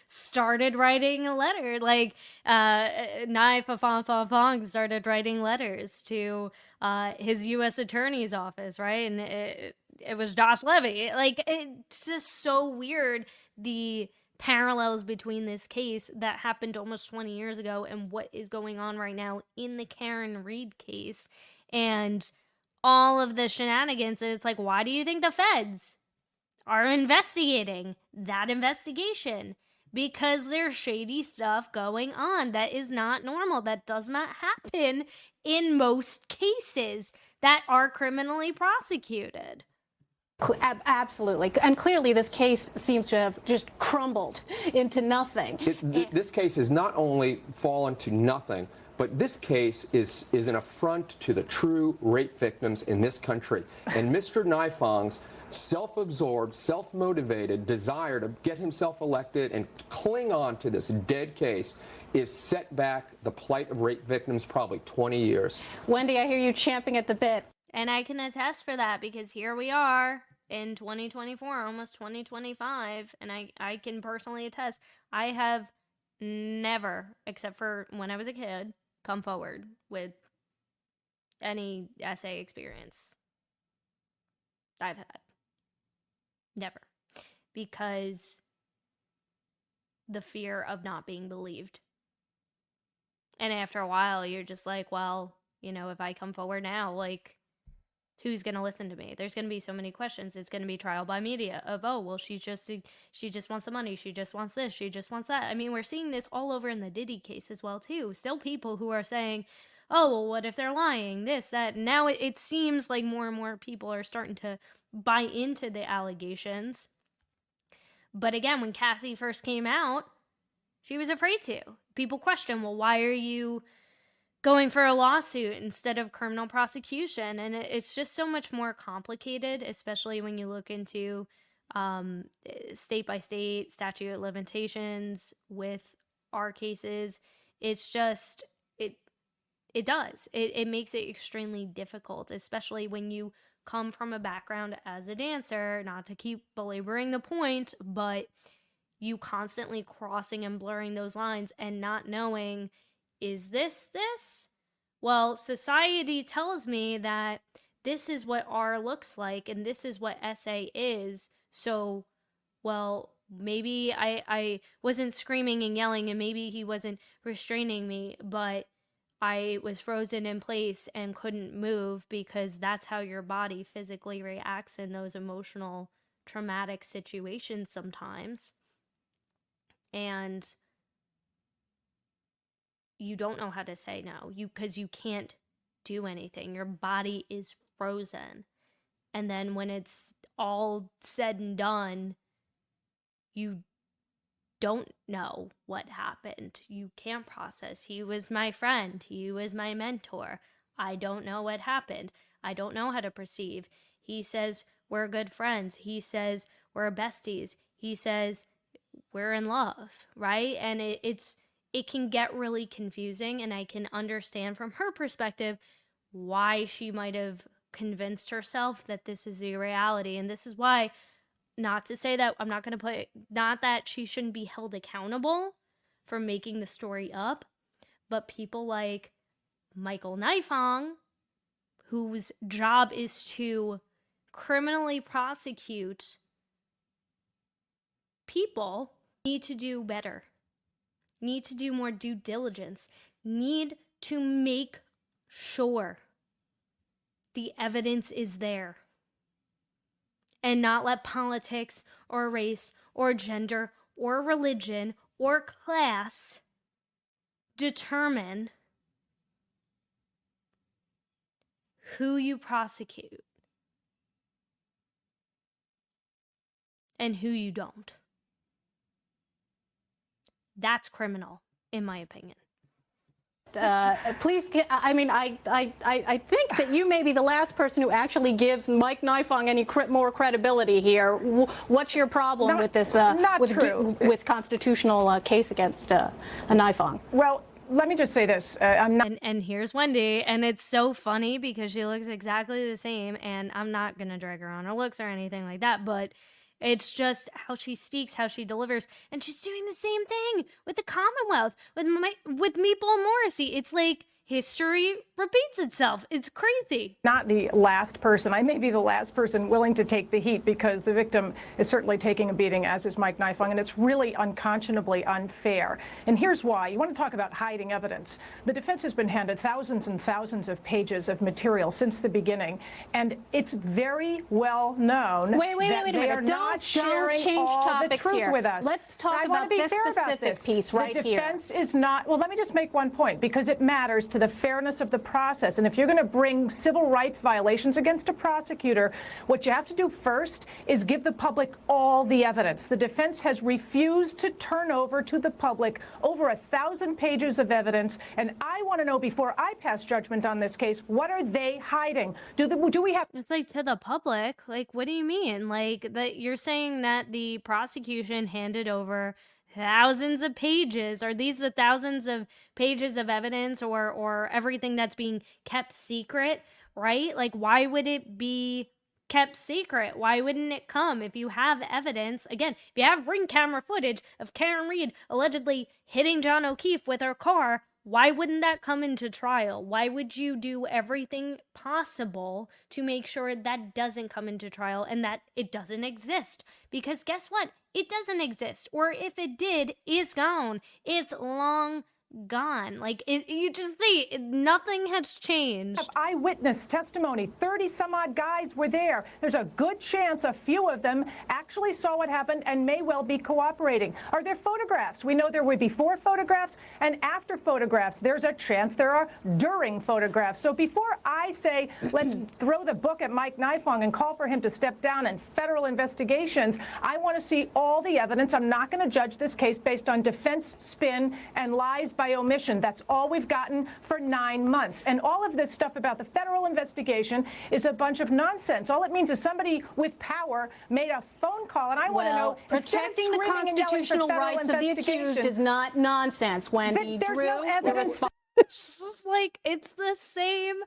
started writing a letter, Fong started writing letters to his U.S. attorney's office, right? And it was Josh Levy. It's just so weird, the parallels between this case that happened almost 20 years ago and what is going on right now in the Karen Reed case, and all of the shenanigans. And it's like, why do you think the feds are investigating that investigation? Because there's shady stuff going on that is not normal, that does not happen in most cases that are criminally prosecuted. Absolutely. And clearly this case seems to have just crumbled into nothing. This case has not only fallen to nothing, but this case is an affront to the true rape victims in this country. And Mr. Nifong's self-absorbed, self-motivated desire to get himself elected and cling on to this dead case is set back the plight of rape victims probably 20 years. Wendy, I hear you champing at the bit. And I can attest for that, because here we are in 2024, almost 2025, and I can personally attest, I have never, except for when I was a kid, come forward with any essay experience I've had. Never. Because the fear of not being believed. And after a while, you're just like, well, if I come forward now, who's going to listen to me? There's going to be so many questions. It's going to be trial by media of, oh, well, she just wants the money. She just wants this. She just wants that. I mean, we're seeing this all over in the Diddy case as well, too. Still people who are saying, oh, well, what if they're lying? This, that. Now it seems like more and more people are starting to buy into the allegations. But again, when Cassie first came out, she was afraid to. People question, well, why are you going for a lawsuit instead of criminal prosecution? And it's just so much more complicated, especially when you look into state by state statute of limitations with our cases. It's just, it makes it extremely difficult, especially when you come from a background as a dancer. Not to keep belaboring the point, but you constantly crossing and blurring those lines and not knowing, is this this? Well, society tells me that this is what R looks like and this is what SA is. So, well, maybe I wasn't screaming and yelling and maybe he wasn't restraining me, but I was frozen in place and couldn't move because that's how your body physically reacts in those emotional, traumatic situations sometimes. And you don't know how to say no, because you can't do anything. Your body is frozen. And then when it's all said and done, you don't know what happened. You can't process. He was my friend. He was my mentor. I don't know what happened. I don't know how to perceive. He says we're good friends. He says we're besties. He says we're in love, right? And it can get really confusing, and I can understand from her perspective why she might have convinced herself that this is the reality. And this is why, not to say that I'm not going to put, not that she shouldn't be held accountable for making the story up, but people like Michael Nifong, whose job is to criminally prosecute people, need to do better, need to do more due diligence, need to make sure the evidence is there, and not let politics or race or gender or religion or class determine who you prosecute and who you don't. That's criminal, in my opinion. Please, I mean, I think that you may be the last person who actually gives Mike Nifong any more credibility here. What's your problem with this, with constitutional case against a Nifong? Well, let me just say this. I'm not. And here's Wendy, and it's so funny because she looks exactly the same, and I'm not going to drag her on her looks or anything like that, but it's just how she speaks, how she delivers, and she's doing the same thing with the Commonwealth, with Meatball Morrissey. It's like history repeats itself. It's crazy. Not the last person. I may be the last person willing to take the heat because the victim is certainly taking a beating, as is Mike Nifong, and it's really unconscionably unfair. And here's why. You want to talk about hiding evidence. The defense has been handed thousands and thousands of pages of material since the beginning, and it's very well known that they are not sharing all the truth with us. Let's talk about this specific piece right here. The defense is not. Well, let me just make one point, because it matters to the fairness of the process. And if you're going to bring civil rights violations against a prosecutor, what you have to do first is give the public all the evidence. The defense has refused to turn over to the public over 1,000 pages of evidence. And I want to know, before I pass judgment on this case, what are they hiding? Do we have? It's like, to the public. Like, what do you mean? Like, that you're saying that the prosecution handed over thousands of pages? Are these the thousands of pages of evidence or everything that's being kept secret, right? Like, why would it be kept secret? Why wouldn't it come if you have evidence? Again, if you have ring camera footage of Karen Reed allegedly hitting John O'Keefe with her car, why wouldn't that come into trial? Why would you do everything possible to make sure that doesn't come into trial and that it doesn't exist? Because guess what? It doesn't exist. Or if it did, it's gone. It's long gone. Like, you just see, nothing has changed. Eyewitness testimony. 30 some odd guys were there. There's a good chance a few of them actually saw what happened and may well be cooperating. Are there photographs? We know there were before photographs and after photographs. There's a chance there are during photographs. So before I say let's throw the book at Mike Nifong and call for him to step down in federal investigations, I want to see all the evidence. I'm not going to judge this case based on defense spin and lies by omission. That's all we've gotten for 9 months. And all of this stuff about the federal investigation is a bunch of nonsense. All it means is somebody with power made a phone call, and I want to know, protecting the constitutional rights of the accused is not nonsense, Wendy. There's no evidence. It's like, it's the same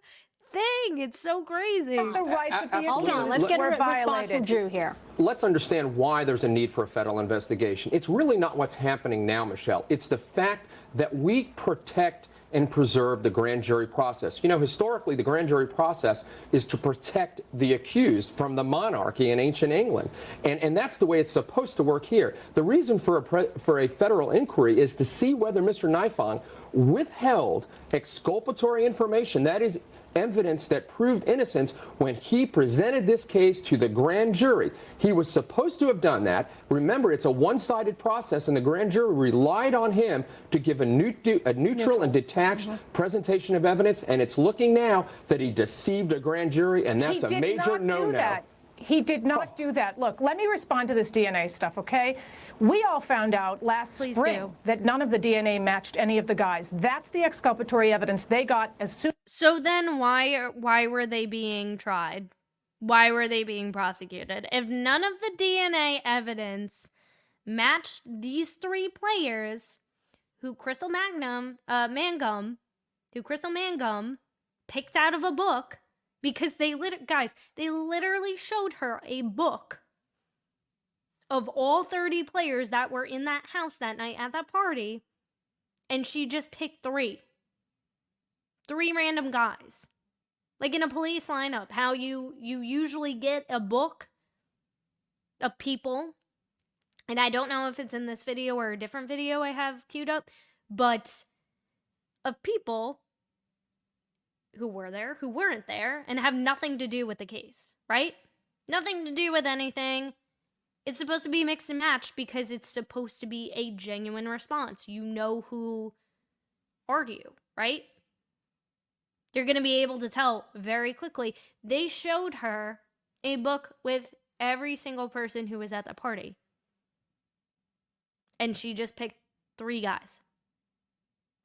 thing. It's so crazy. The rights of the Hold on, let's get a response from Drew here. Let's understand why there's a need for a federal investigation. It's really not what's happening now, Michelle. It's the fact that we protect and preserve the grand jury process. You know, historically, the grand jury process is to protect the accused from the monarchy in ancient England. And that's the way it's supposed to work here. The reason for a federal inquiry is to see whether Mr. Nifong withheld exculpatory information, that is, evidence that proved innocence, when he presented this case to the grand jury. He was supposed to have done that. Remember, it's a one-sided process, and the grand jury relied on him to give a neutral and detached presentation of evidence, and it's looking now that he deceived a grand jury, and that's a major no-no. He did not do that. Look, let me respond to this DNA stuff, okay? We all found out last spring that none of the DNA matched any of the guys. That's the exculpatory evidence they got as soon. So then why were they being tried? Why were they being prosecuted? If none of the DNA evidence matched these three players who Crystal Mangum picked out of a book, because they literally showed her a book of all 30 players that were in that house that night at that party, and she just picked three random guys. Like in a police lineup, how you usually get a book of people, and I don't know if it's in this video or a different video I have queued up, but of people who were there, who weren't there, and have nothing to do with the case, right? Nothing to do with anything. It's supposed to be mix and match because it's supposed to be a genuine response. You know who are you, right? You're going to be able to tell very quickly. They showed her a book with every single person who was at the party. And she just picked three guys.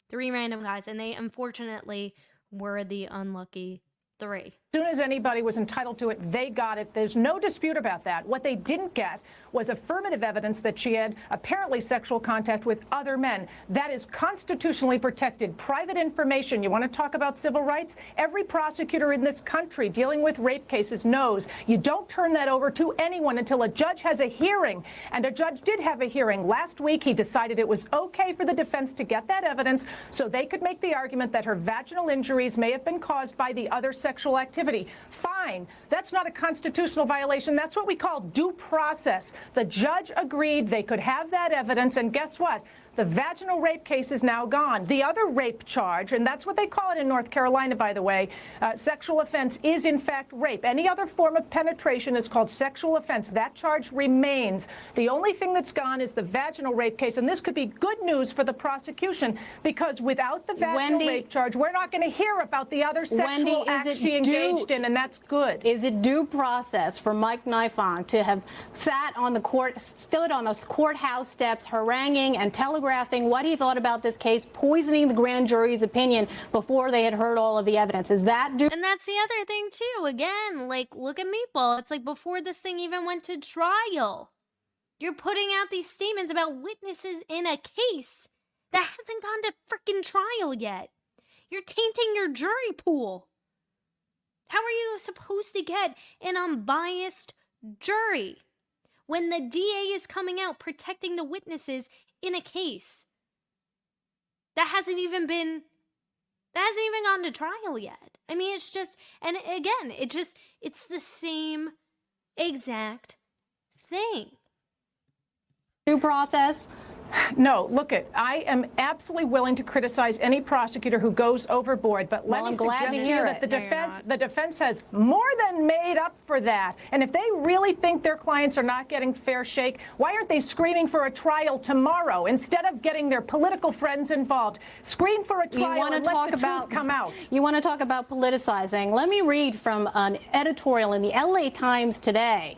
Three random guys. And they unfortunately were the unlucky three. As soon as anybody was entitled to it, they got it. There's no dispute about that. What they didn't get was affirmative evidence that she had apparently sexual contact with other men. That is constitutionally protected. Private information. You want to talk about civil rights? Every prosecutor in this country dealing with rape cases knows you don't turn that over to anyone until a judge has a hearing. And a judge did have a hearing. Last week, he decided it was okay for the defense to get that evidence so they could make the argument that her vaginal injuries may have been caused by the other sexual activity. Fine. That's not a constitutional violation. That's what we call due process. The judge agreed they could have that evidence, and guess what? The vaginal rape case is now gone. The other rape charge, and that's what they call it in North Carolina, by the way, sexual offense is in fact rape. Any other form of penetration is called sexual offense. That charge remains. The only thing that's gone is the vaginal rape case, and this could be good news for the prosecution because without the vaginal rape charge, we're not going to hear about the other sexual acts she engaged in, and that's good. Is it due process for Mike Nifong to have stood on those courthouse steps, haranguing and telegraphing what he thought about this case, poisoning the grand jury's opinion before they had heard all of the evidence? Is that due? And that's the other thing too. Again, like, look at Meatball. It's like before this thing even went to trial, you're putting out these statements about witnesses in a case that hasn't gone to freaking trial yet. You're tainting your jury pool. How are you supposed to get an unbiased jury when the DA is coming out protecting the witnesses in a case that hasn't even gone to trial yet? I mean, it's just, and again, it's the same exact thing. Due process? No, look I am absolutely willing to criticize any prosecutor who goes overboard, but let me suggest to you that the defense has more than made up for that. And if they really think their clients are not getting fair shake, why aren't they screaming for a trial tomorrow instead of getting their political friends involved? Scream for a trial and let the truth come out. You want to talk about politicizing? Let me read from an editorial in the LA Times today.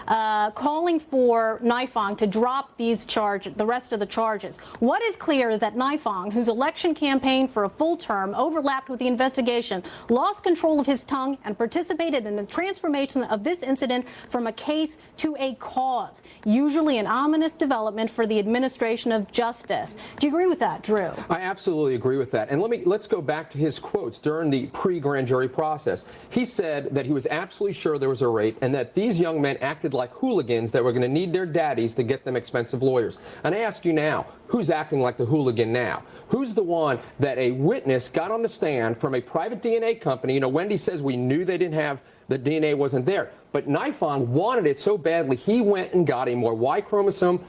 calling for Nifong to drop these charges, the rest of the charges. What is clear is that Nifong, whose election campaign for a full term overlapped with the investigation, lost control of his tongue and participated in the transformation of this incident from a case to a cause, usually an ominous development for the administration of justice. Do you agree with that, Drew? I absolutely agree with that. And let's go back to his quotes during the pre-grand jury process. He said that he was absolutely sure there was a rape and that these young men acted like hooligans that were going to need their daddies to get them expensive lawyers. And I ask you now, who's acting like the hooligan now? Who's the one that a witness got on the stand from a private DNA company? You know, Wendy says we knew they didn't have, the DNA wasn't there. But Nifong wanted it so badly, he went and got a more Y chromosome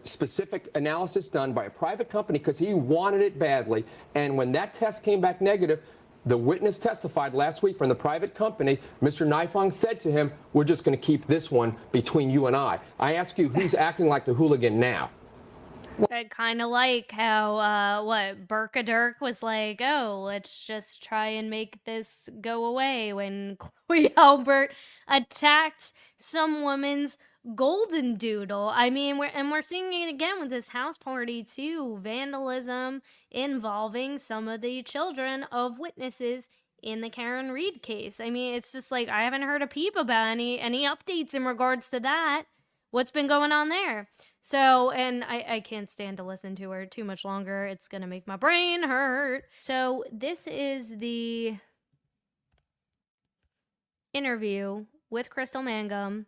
specific analysis done by a private company because he wanted it badly. And when that test came back negative, the witness testified last week from the private company. Mr. Nifong said to him, we're just going to keep this one between you and I. I ask you, who's acting like the hooligan now? I kind of like how, Burka Dirk was like, oh, let's just try and make this go away when Chloe Albert attacked some woman's golden doodle. I mean, we're seeing it again with this house party, too. Vandalism involving some of the children of witnesses in the Karen Reed case. I mean, it's just like, I haven't heard a peep about any updates in regards to that. What's been going on there? So, and I can't stand to listen to her too much longer. It's going to make my brain hurt. So this is the interview with Crystal Mangum.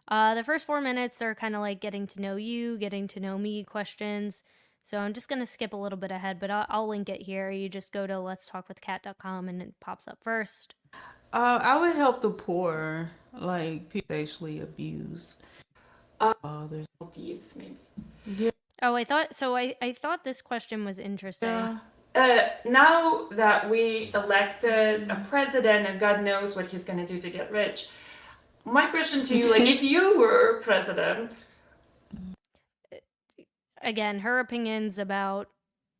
The first 4 minutes are kind of like getting to know you, getting to know me questions. So I'm just going to skip a little bit ahead, but I'll link it here. You just go to letstalkwithkat.com and it pops up first. I would help the poor, like people sexually abused. There's abuse, maybe. Yeah. Oh, I thought this question was interesting. Now that we elected a president and God knows what he's going to do to get rich, my question to you, like, if you were president. Again, her opinions about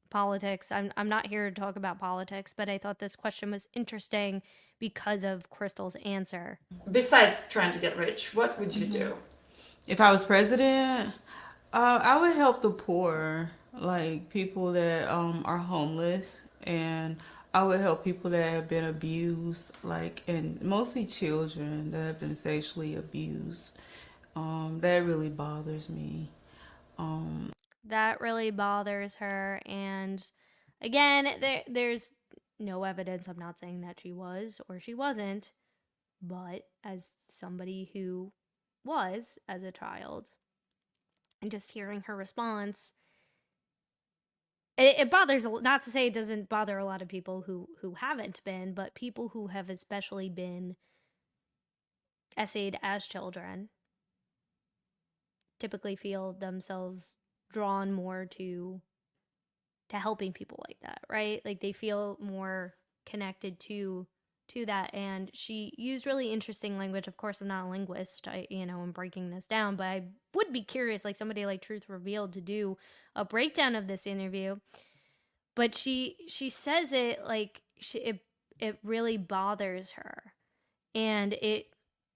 politics. I'm not here to talk about politics, but I thought this question was interesting because of Crystal's answer. Besides trying to get rich, what would you do? If I was president, I would help the poor, like people that are homeless, and I would help people that have been abused, like, and mostly children that have been sexually abused. That really bothers me. That really bothers her, and again, there's no evidence. I'm not saying that she was or she wasn't, but as somebody who was as a child and just hearing her response, it bothers, not to say it doesn't bother a lot of people who haven't been, but people who have especially been essayed as children typically feel themselves drawn more to helping people like that, right? Like they feel more connected to that. And she used really interesting language. Of course, I'm not a linguist. I'm breaking this down, but I would be curious, like somebody like Truth Revealed, to do a breakdown of this interview. But she says it like it really bothers her, and it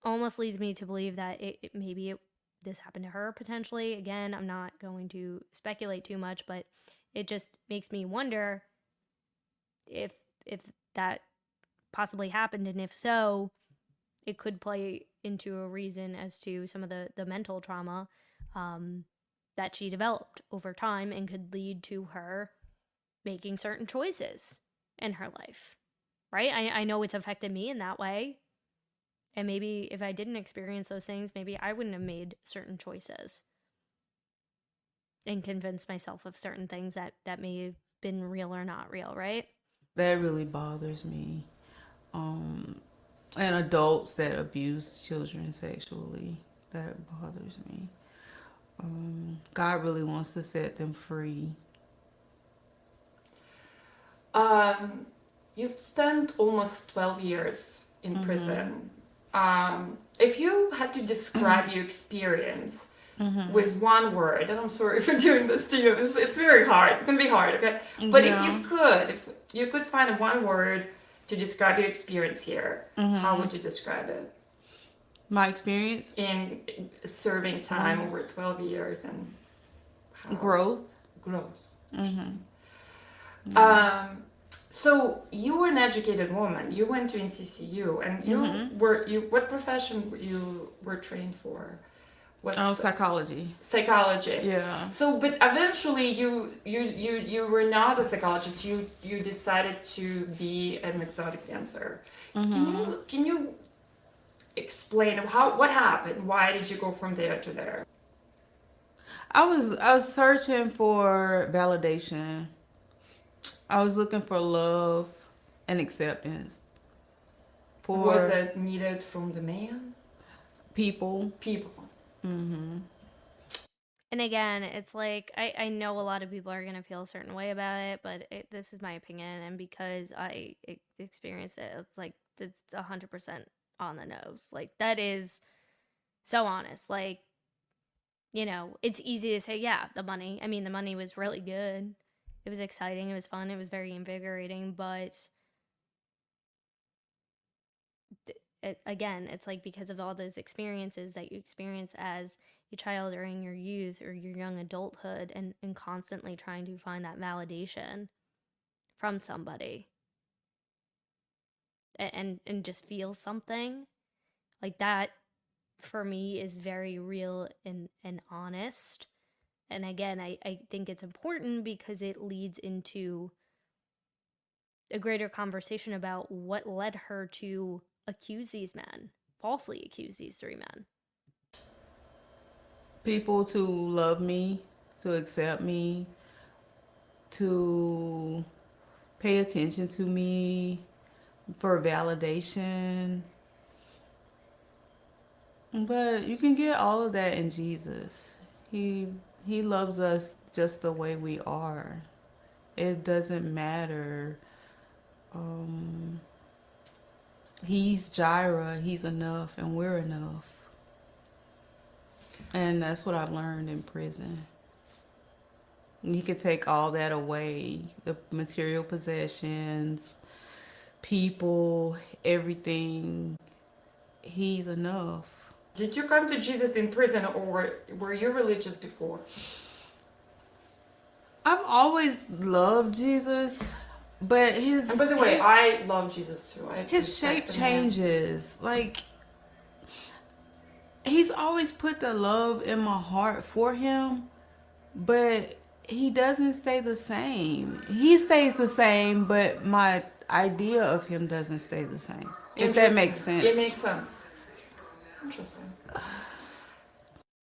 almost leads me to believe that this happened to her potentially. Again, I'm not going to speculate too much, but it just makes me wonder if that possibly happened, and if so, it could play into a reason as to some of the mental trauma that she developed over time and could lead to her making certain choices in her life, right? I know it's affected me in that way, and maybe if I didn't experience those things, maybe I wouldn't have made certain choices and convinced myself of certain things that may have been real or not real, right? That really bothers me. And adults that abuse children sexually, that bothers me. God really wants to set them free. You've spent almost 12 years in prison. If you had to describe your experience with one word, and I'm sorry for doing this to you, it's very hard. It's going to be hard, okay? But if you could find one word to describe your experience here, how would you describe it? My experience in serving time over 12 years and how growth. growth. Mm-hmm. So you were an educated woman. You went to NCCU, and what profession you were trained for? What psychology. Psychology. Yeah. So, but eventually you were not a psychologist. You decided to be an exotic dancer. Can you explain what happened? Why did you go from there to there? I was searching for validation. I was looking for love and acceptance. Was it needed from the man? People. And again, it's like I know a lot of people are gonna feel a certain way about it, but this is my opinion, and because I experienced it, it's like it's 100% on the nose. Like that is so honest. Like, you know, it's easy to say, yeah, the money. I mean, the money was really good. It was exciting. It was fun. It was very invigorating. But again, it's like because of all those experiences that you experience as a child or in your youth or your young adulthood, and constantly trying to find that validation from somebody and just feel something like that, for me, is very real and honest. And again, I think it's important because it leads into a greater conversation about what led her to accuse these men, falsely accuse these three men. People to love me, to accept me, to pay attention to me, for validation. But you can get all of that in Jesus. He loves us just the way we are. It doesn't matter. He's Jireh, he's enough, and we're enough. And that's what I've learned in prison. He could take all that away, the material possessions, people, everything. He's enough. Did you come to Jesus in prison, or were you religious before? I've always loved Jesus, but his... And by the way, I love Jesus too. His shape changes. Like, he's always put the love in my heart for him, but he doesn't stay the same. He stays the same, but my idea of him doesn't stay the same. If that makes sense. It makes sense. Interesting.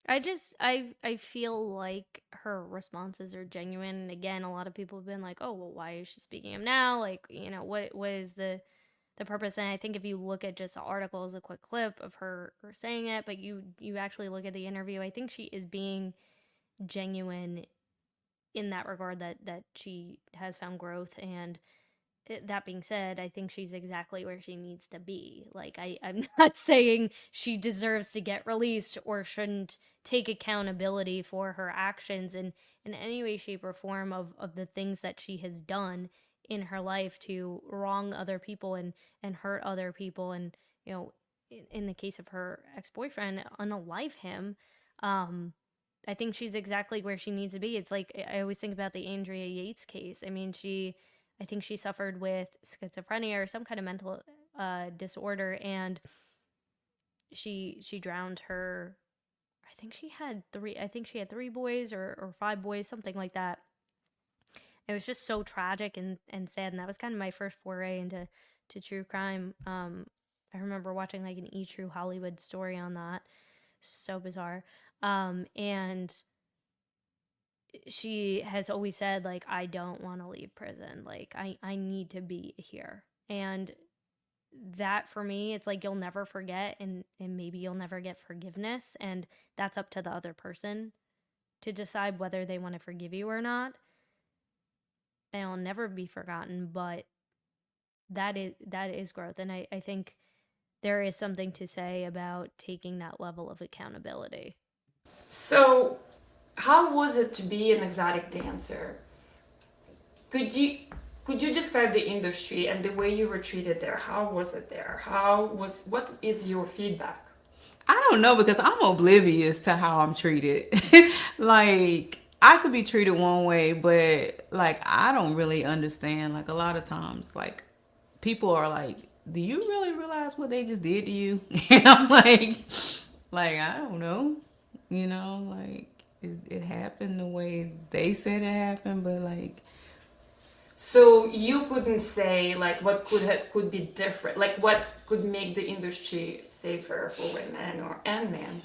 I feel like her responses are genuine. And again, a lot of people have been like, oh, well, why is she speaking up now? Like, you know, what is the purpose? And I think if you look at just the article as a quick clip of her saying it, but you actually look at the interview, I think she is being genuine in that regard, that she has found growth. And that being said, I think she's exactly where she needs to be. Like, I'm not saying she deserves to get released or shouldn't take accountability for her actions in any way, shape, or form of the things that she has done in her life to wrong other people and hurt other people. And, you know, in the case of her ex-boyfriend, unalive him. I think she's exactly where she needs to be. It's like, I always think about the Andrea Yates case. I mean, I think she suffered with schizophrenia or some kind of mental disorder, and she drowned her. I think she had three boys or five boys, something like that. It was just so tragic and sad, and that was kind of my first foray into true crime. I remember watching like an E! True Hollywood story on that. So bizarre. And she has always said, like, I don't want to leave prison. Like, I need to be here. And that, for me, it's like you'll never forget, and maybe you'll never get forgiveness. And that's up to the other person to decide whether they want to forgive you or not. And it'll never be forgotten, but that is growth. And I think there is something to say about taking that level of accountability. So, how was it to be an exotic dancer? Could you describe the industry and the way you were treated there? How was it there? What is your feedback? I don't know because I'm oblivious to how I'm treated. Like I could be treated one way, but like I don't really understand. Like a lot of times, like people are like, "Do you really realize what they just did to you?" And I'm like I don't know. You know, like it happened the way they said it happened, but like So you couldn't say like what could be different, like what could make the industry safer for women or and men.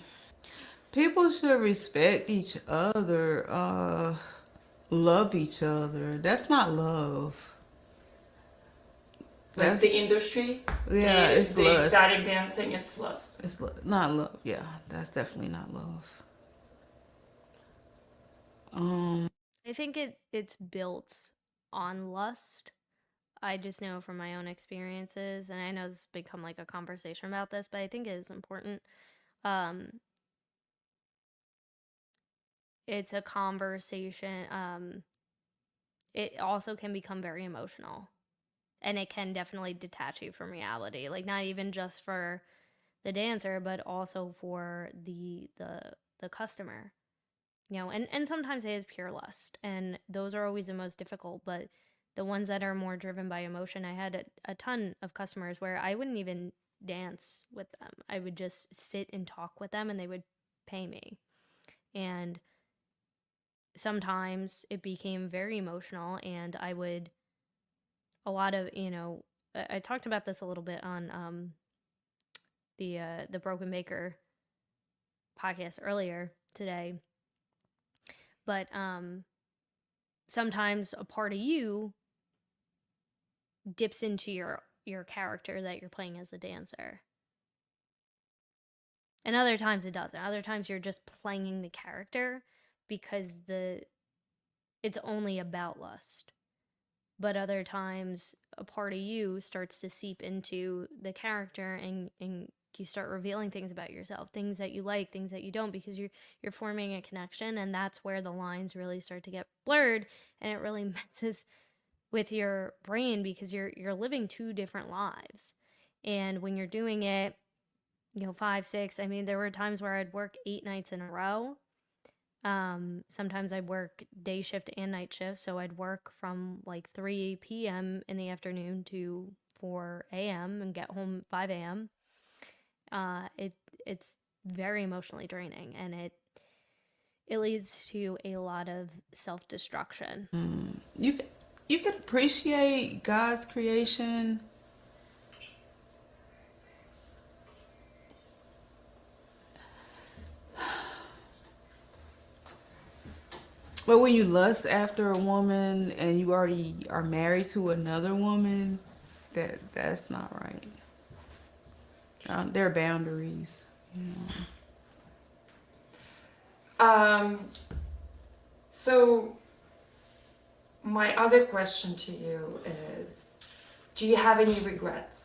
people should respect each other, love each other. That's not love. Like the That's industry, yeah, it's the lust. exotic dancing, it's lust. It's not love. Yeah, that's definitely not love. I think it's built on lust. I just know from my own experiences, and I know this has become like a conversation about this, but I think it is important. Um, it's a conversation. It also can become very emotional, and it can definitely detach you from reality. Like not even just for the dancer, but also for the customer. You know, and sometimes it is pure lust, and those are always the most difficult. But the ones that are more driven by emotion, I had a ton of customers where I wouldn't even dance with them. I would just sit and talk with them, and they would pay me. And sometimes it became very emotional, and I would a lot of I talked about this a little bit on the Broken Baker podcast earlier today, but sometimes a part of you dips into your character that you're playing as a dancer. And other times it doesn't. Other times you're just playing the character because the it's only about lust. But other times a part of you starts to seep into the character, and you start revealing things about yourself, things that you like, things that you don't, because you're forming a connection, and that's where the lines really start to get blurred, and it really messes with your brain because you're living two different lives. And when you're doing it, 5, 6, I mean, there were times where I'd work 8 nights in a row. Sometimes I'd work day shift and night shift, so I'd work from like 3 p.m. in the afternoon to 4 a.m. and get home 5 a.m. It's very emotionally draining, and it leads to a lot of self-destruction. You can, you can appreciate God's creation. But when you lust after a woman and you already are married to another woman, that's not right. There are boundaries. You know. So my other question to you is, do you have any regrets?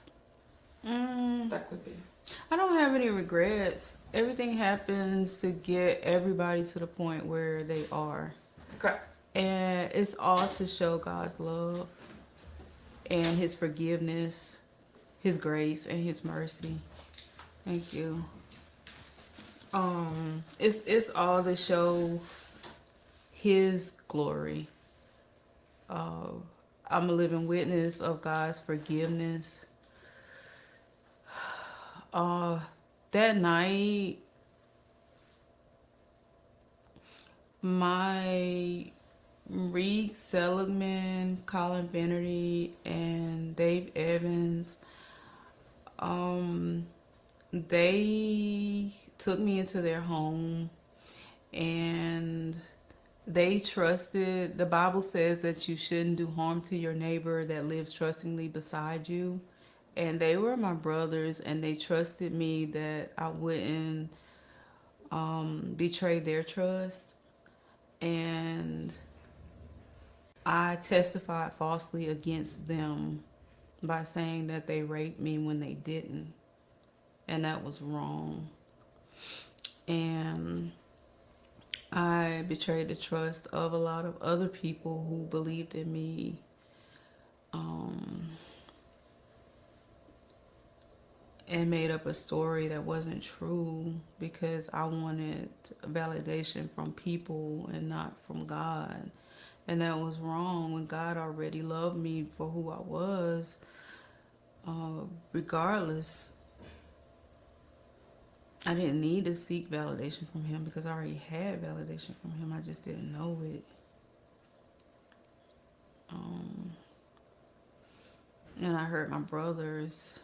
That could be. I don't have any regrets. Everything happens to get everybody to the point where they are. Okay. And it's all to show God's love and his forgiveness, his grace and his mercy. Thank you. It's all to show his glory. I'm a living witness of God's forgiveness. That night, my Reed Seligman, Colin Bennerty, and Dave Evans, they took me into their home, and they trusted. The Bible says that you shouldn't do harm to your neighbor that lives trustingly beside you. And they were my brothers, and they trusted me that I wouldn't betray their trust. And I testified falsely against them by saying that they raped me when they didn't. And that was wrong. And I betrayed the trust of a lot of other people who believed in me. and made up a story that wasn't true because I wanted validation from people and not from God. And that was wrong when God already loved me for who I was, regardless. I didn't need to seek validation from him because I already had validation from him. I just didn't know it. And I hurt my brothers.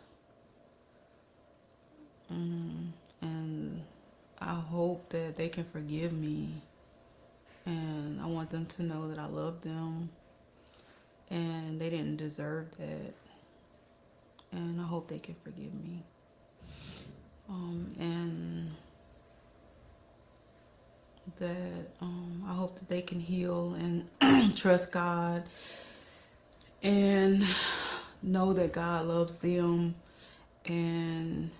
And I hope that they can forgive me. And I want them to know that I love them. And they didn't deserve that. And I hope they can forgive me. And that I hope that they can heal and trust God and know that God loves them and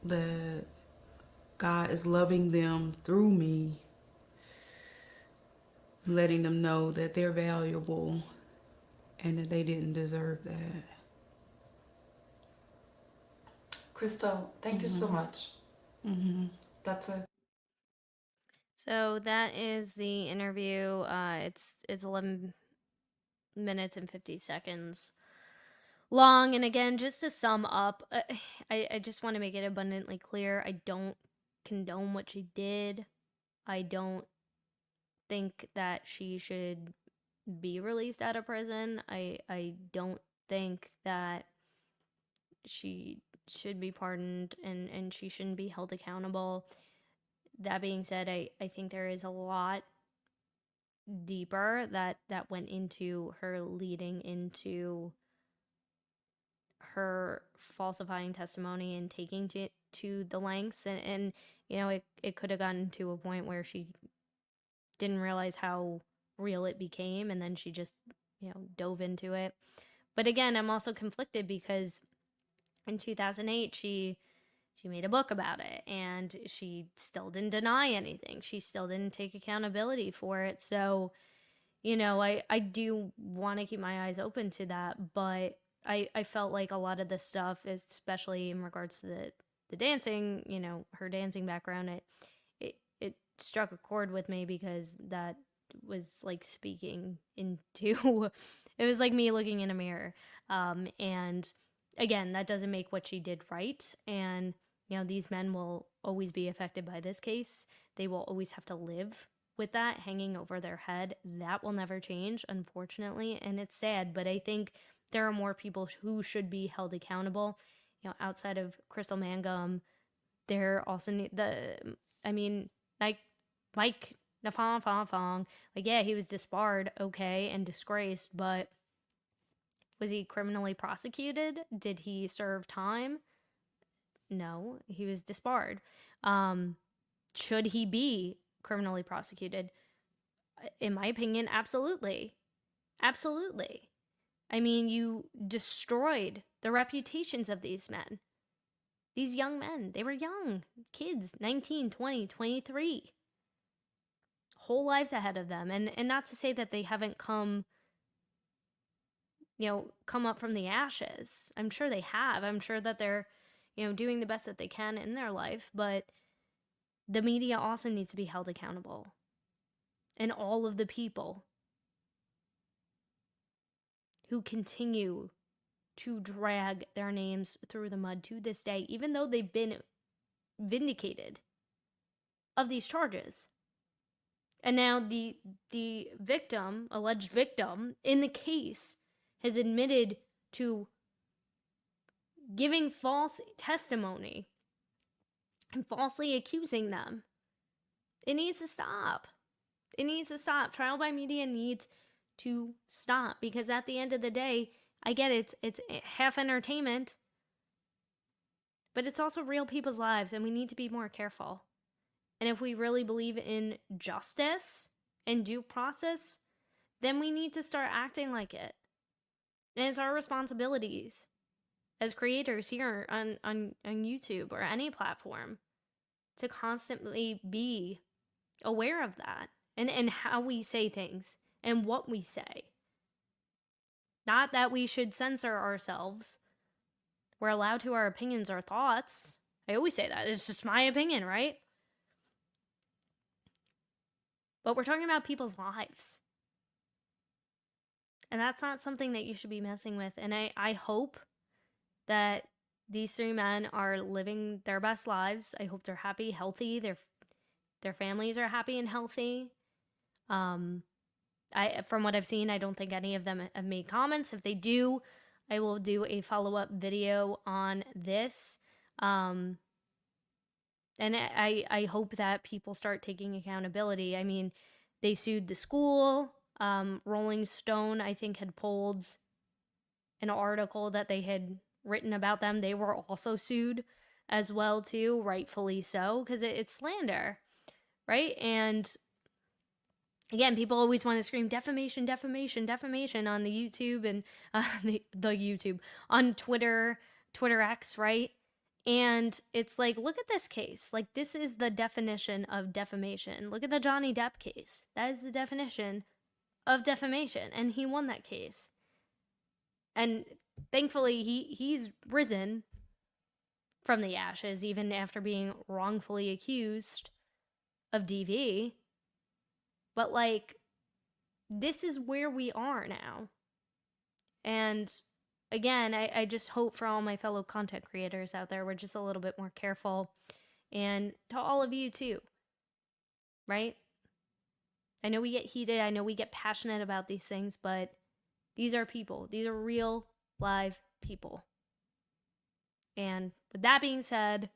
that God is loving them through me, letting them know that they're valuable and that they didn't deserve that. Crystal, thank you so much. That's it. So that is the interview. It's 11 minutes and 50 seconds long. And again, just to sum up, I just want to make it abundantly clear. I don't condone what she did. I don't think that she should be released out of prison. I don't think that she should be pardoned and she shouldn't be held accountable. That being said, I think there is a lot deeper that went into her leading into her falsifying testimony and taking to the lengths and you know it could have gotten to a point where she didn't realize how real it became and then she just dove into it. But again, I'm also conflicted because in 2008 she made a book about it and she still didn't deny anything. She still didn't take accountability for it. So I do want to keep my eyes open to that, but I felt like a lot of the stuff, especially in regards to the dancing, her dancing background, it struck a chord with me because that was like speaking into it was like me looking in a mirror. And again, that doesn't make what she did right. And these men will always be affected by this case. They will always have to live with that hanging over their head. That will never change, unfortunately, and it's sad, but I think there are more people who should be held accountable. Outside of Crystal Mangum, there also need I mean, like Mike Nafong, like yeah, he was disbarred, okay, and disgraced, but was he criminally prosecuted? Did he serve time? No, he was disbarred. Should he be criminally prosecuted? In my opinion, absolutely. Absolutely. I mean, you destroyed the reputations of these men. These young men, they were young kids, 19, 20, 23. Whole lives ahead of them. And not to say that they haven't come up from the ashes. I'm sure they have. I'm sure that they're, doing the best that they can in their life, but the media also needs to be held accountable. And all of the people who continue to drag their names through the mud to this day, even though they've been vindicated of these charges. And now the victim, alleged victim in the case, has admitted to giving false testimony and falsely accusing them. It needs to stop. It needs to stop. Trial by media needs to stop because at the end of the day, I get it's half entertainment, but it's also real people's lives and we need to be more careful. And if we really believe in justice and due process, then we need to start acting like it. And it's our responsibilities as creators here on YouTube or any platform to constantly be aware of that and how we say things and what we say. Not that we should censor ourselves, We're allowed to our opinions, our thoughts. I always say that. It's just my opinion, right? But we're talking about people's lives. And that's not something that you should be messing with. And I hope that these three men are living their best lives. I hope they're happy, healthy. Their families are happy and healthy. From what I've seen, I don't think any of them have made comments. If they do, I will do a follow-up video on this. And I hope that people start taking accountability. I mean, they sued the school. Rolling Stone, I think, had pulled an article that they had written about them. They were also sued as well, too, rightfully so, because it's slander, right? And again, people always want to scream defamation, defamation, defamation on the YouTube and the YouTube, on Twitter X, right? And it's like, look at this case. Like, this is the definition of defamation. Look at the Johnny Depp case. That is the definition of defamation, and he won that case. And thankfully, he's risen from the ashes, even after being wrongfully accused of DV. But, like, this is where we are now. And again, I just hope for all my fellow content creators out there, we're just a little bit more careful. And to all of you, too. Right? I know we get heated. I know we get passionate about these things, but these are people. These are real, live people. And with that being said,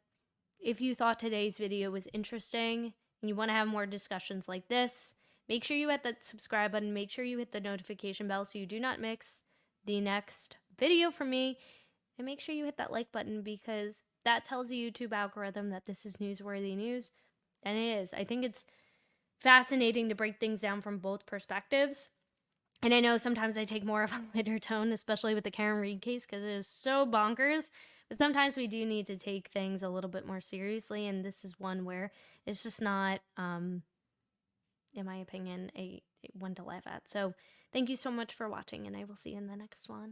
if you thought today's video was interesting and you want to have more discussions like this, make sure you hit that subscribe button. Make sure you hit the notification bell so you do not miss the next video from me. And make sure you hit that like button, because that tells the YouTube algorithm that this is newsworthy news. And it is. I think it's fascinating to break things down from both perspectives. And I know sometimes I take more of a lighter tone, especially with the Karen Reed case, because it is so bonkers. But sometimes we do need to take things a little bit more seriously, and this is one where it's just not, in my opinion, a one to laugh at. So thank you so much for watching, and I will see you in the next one.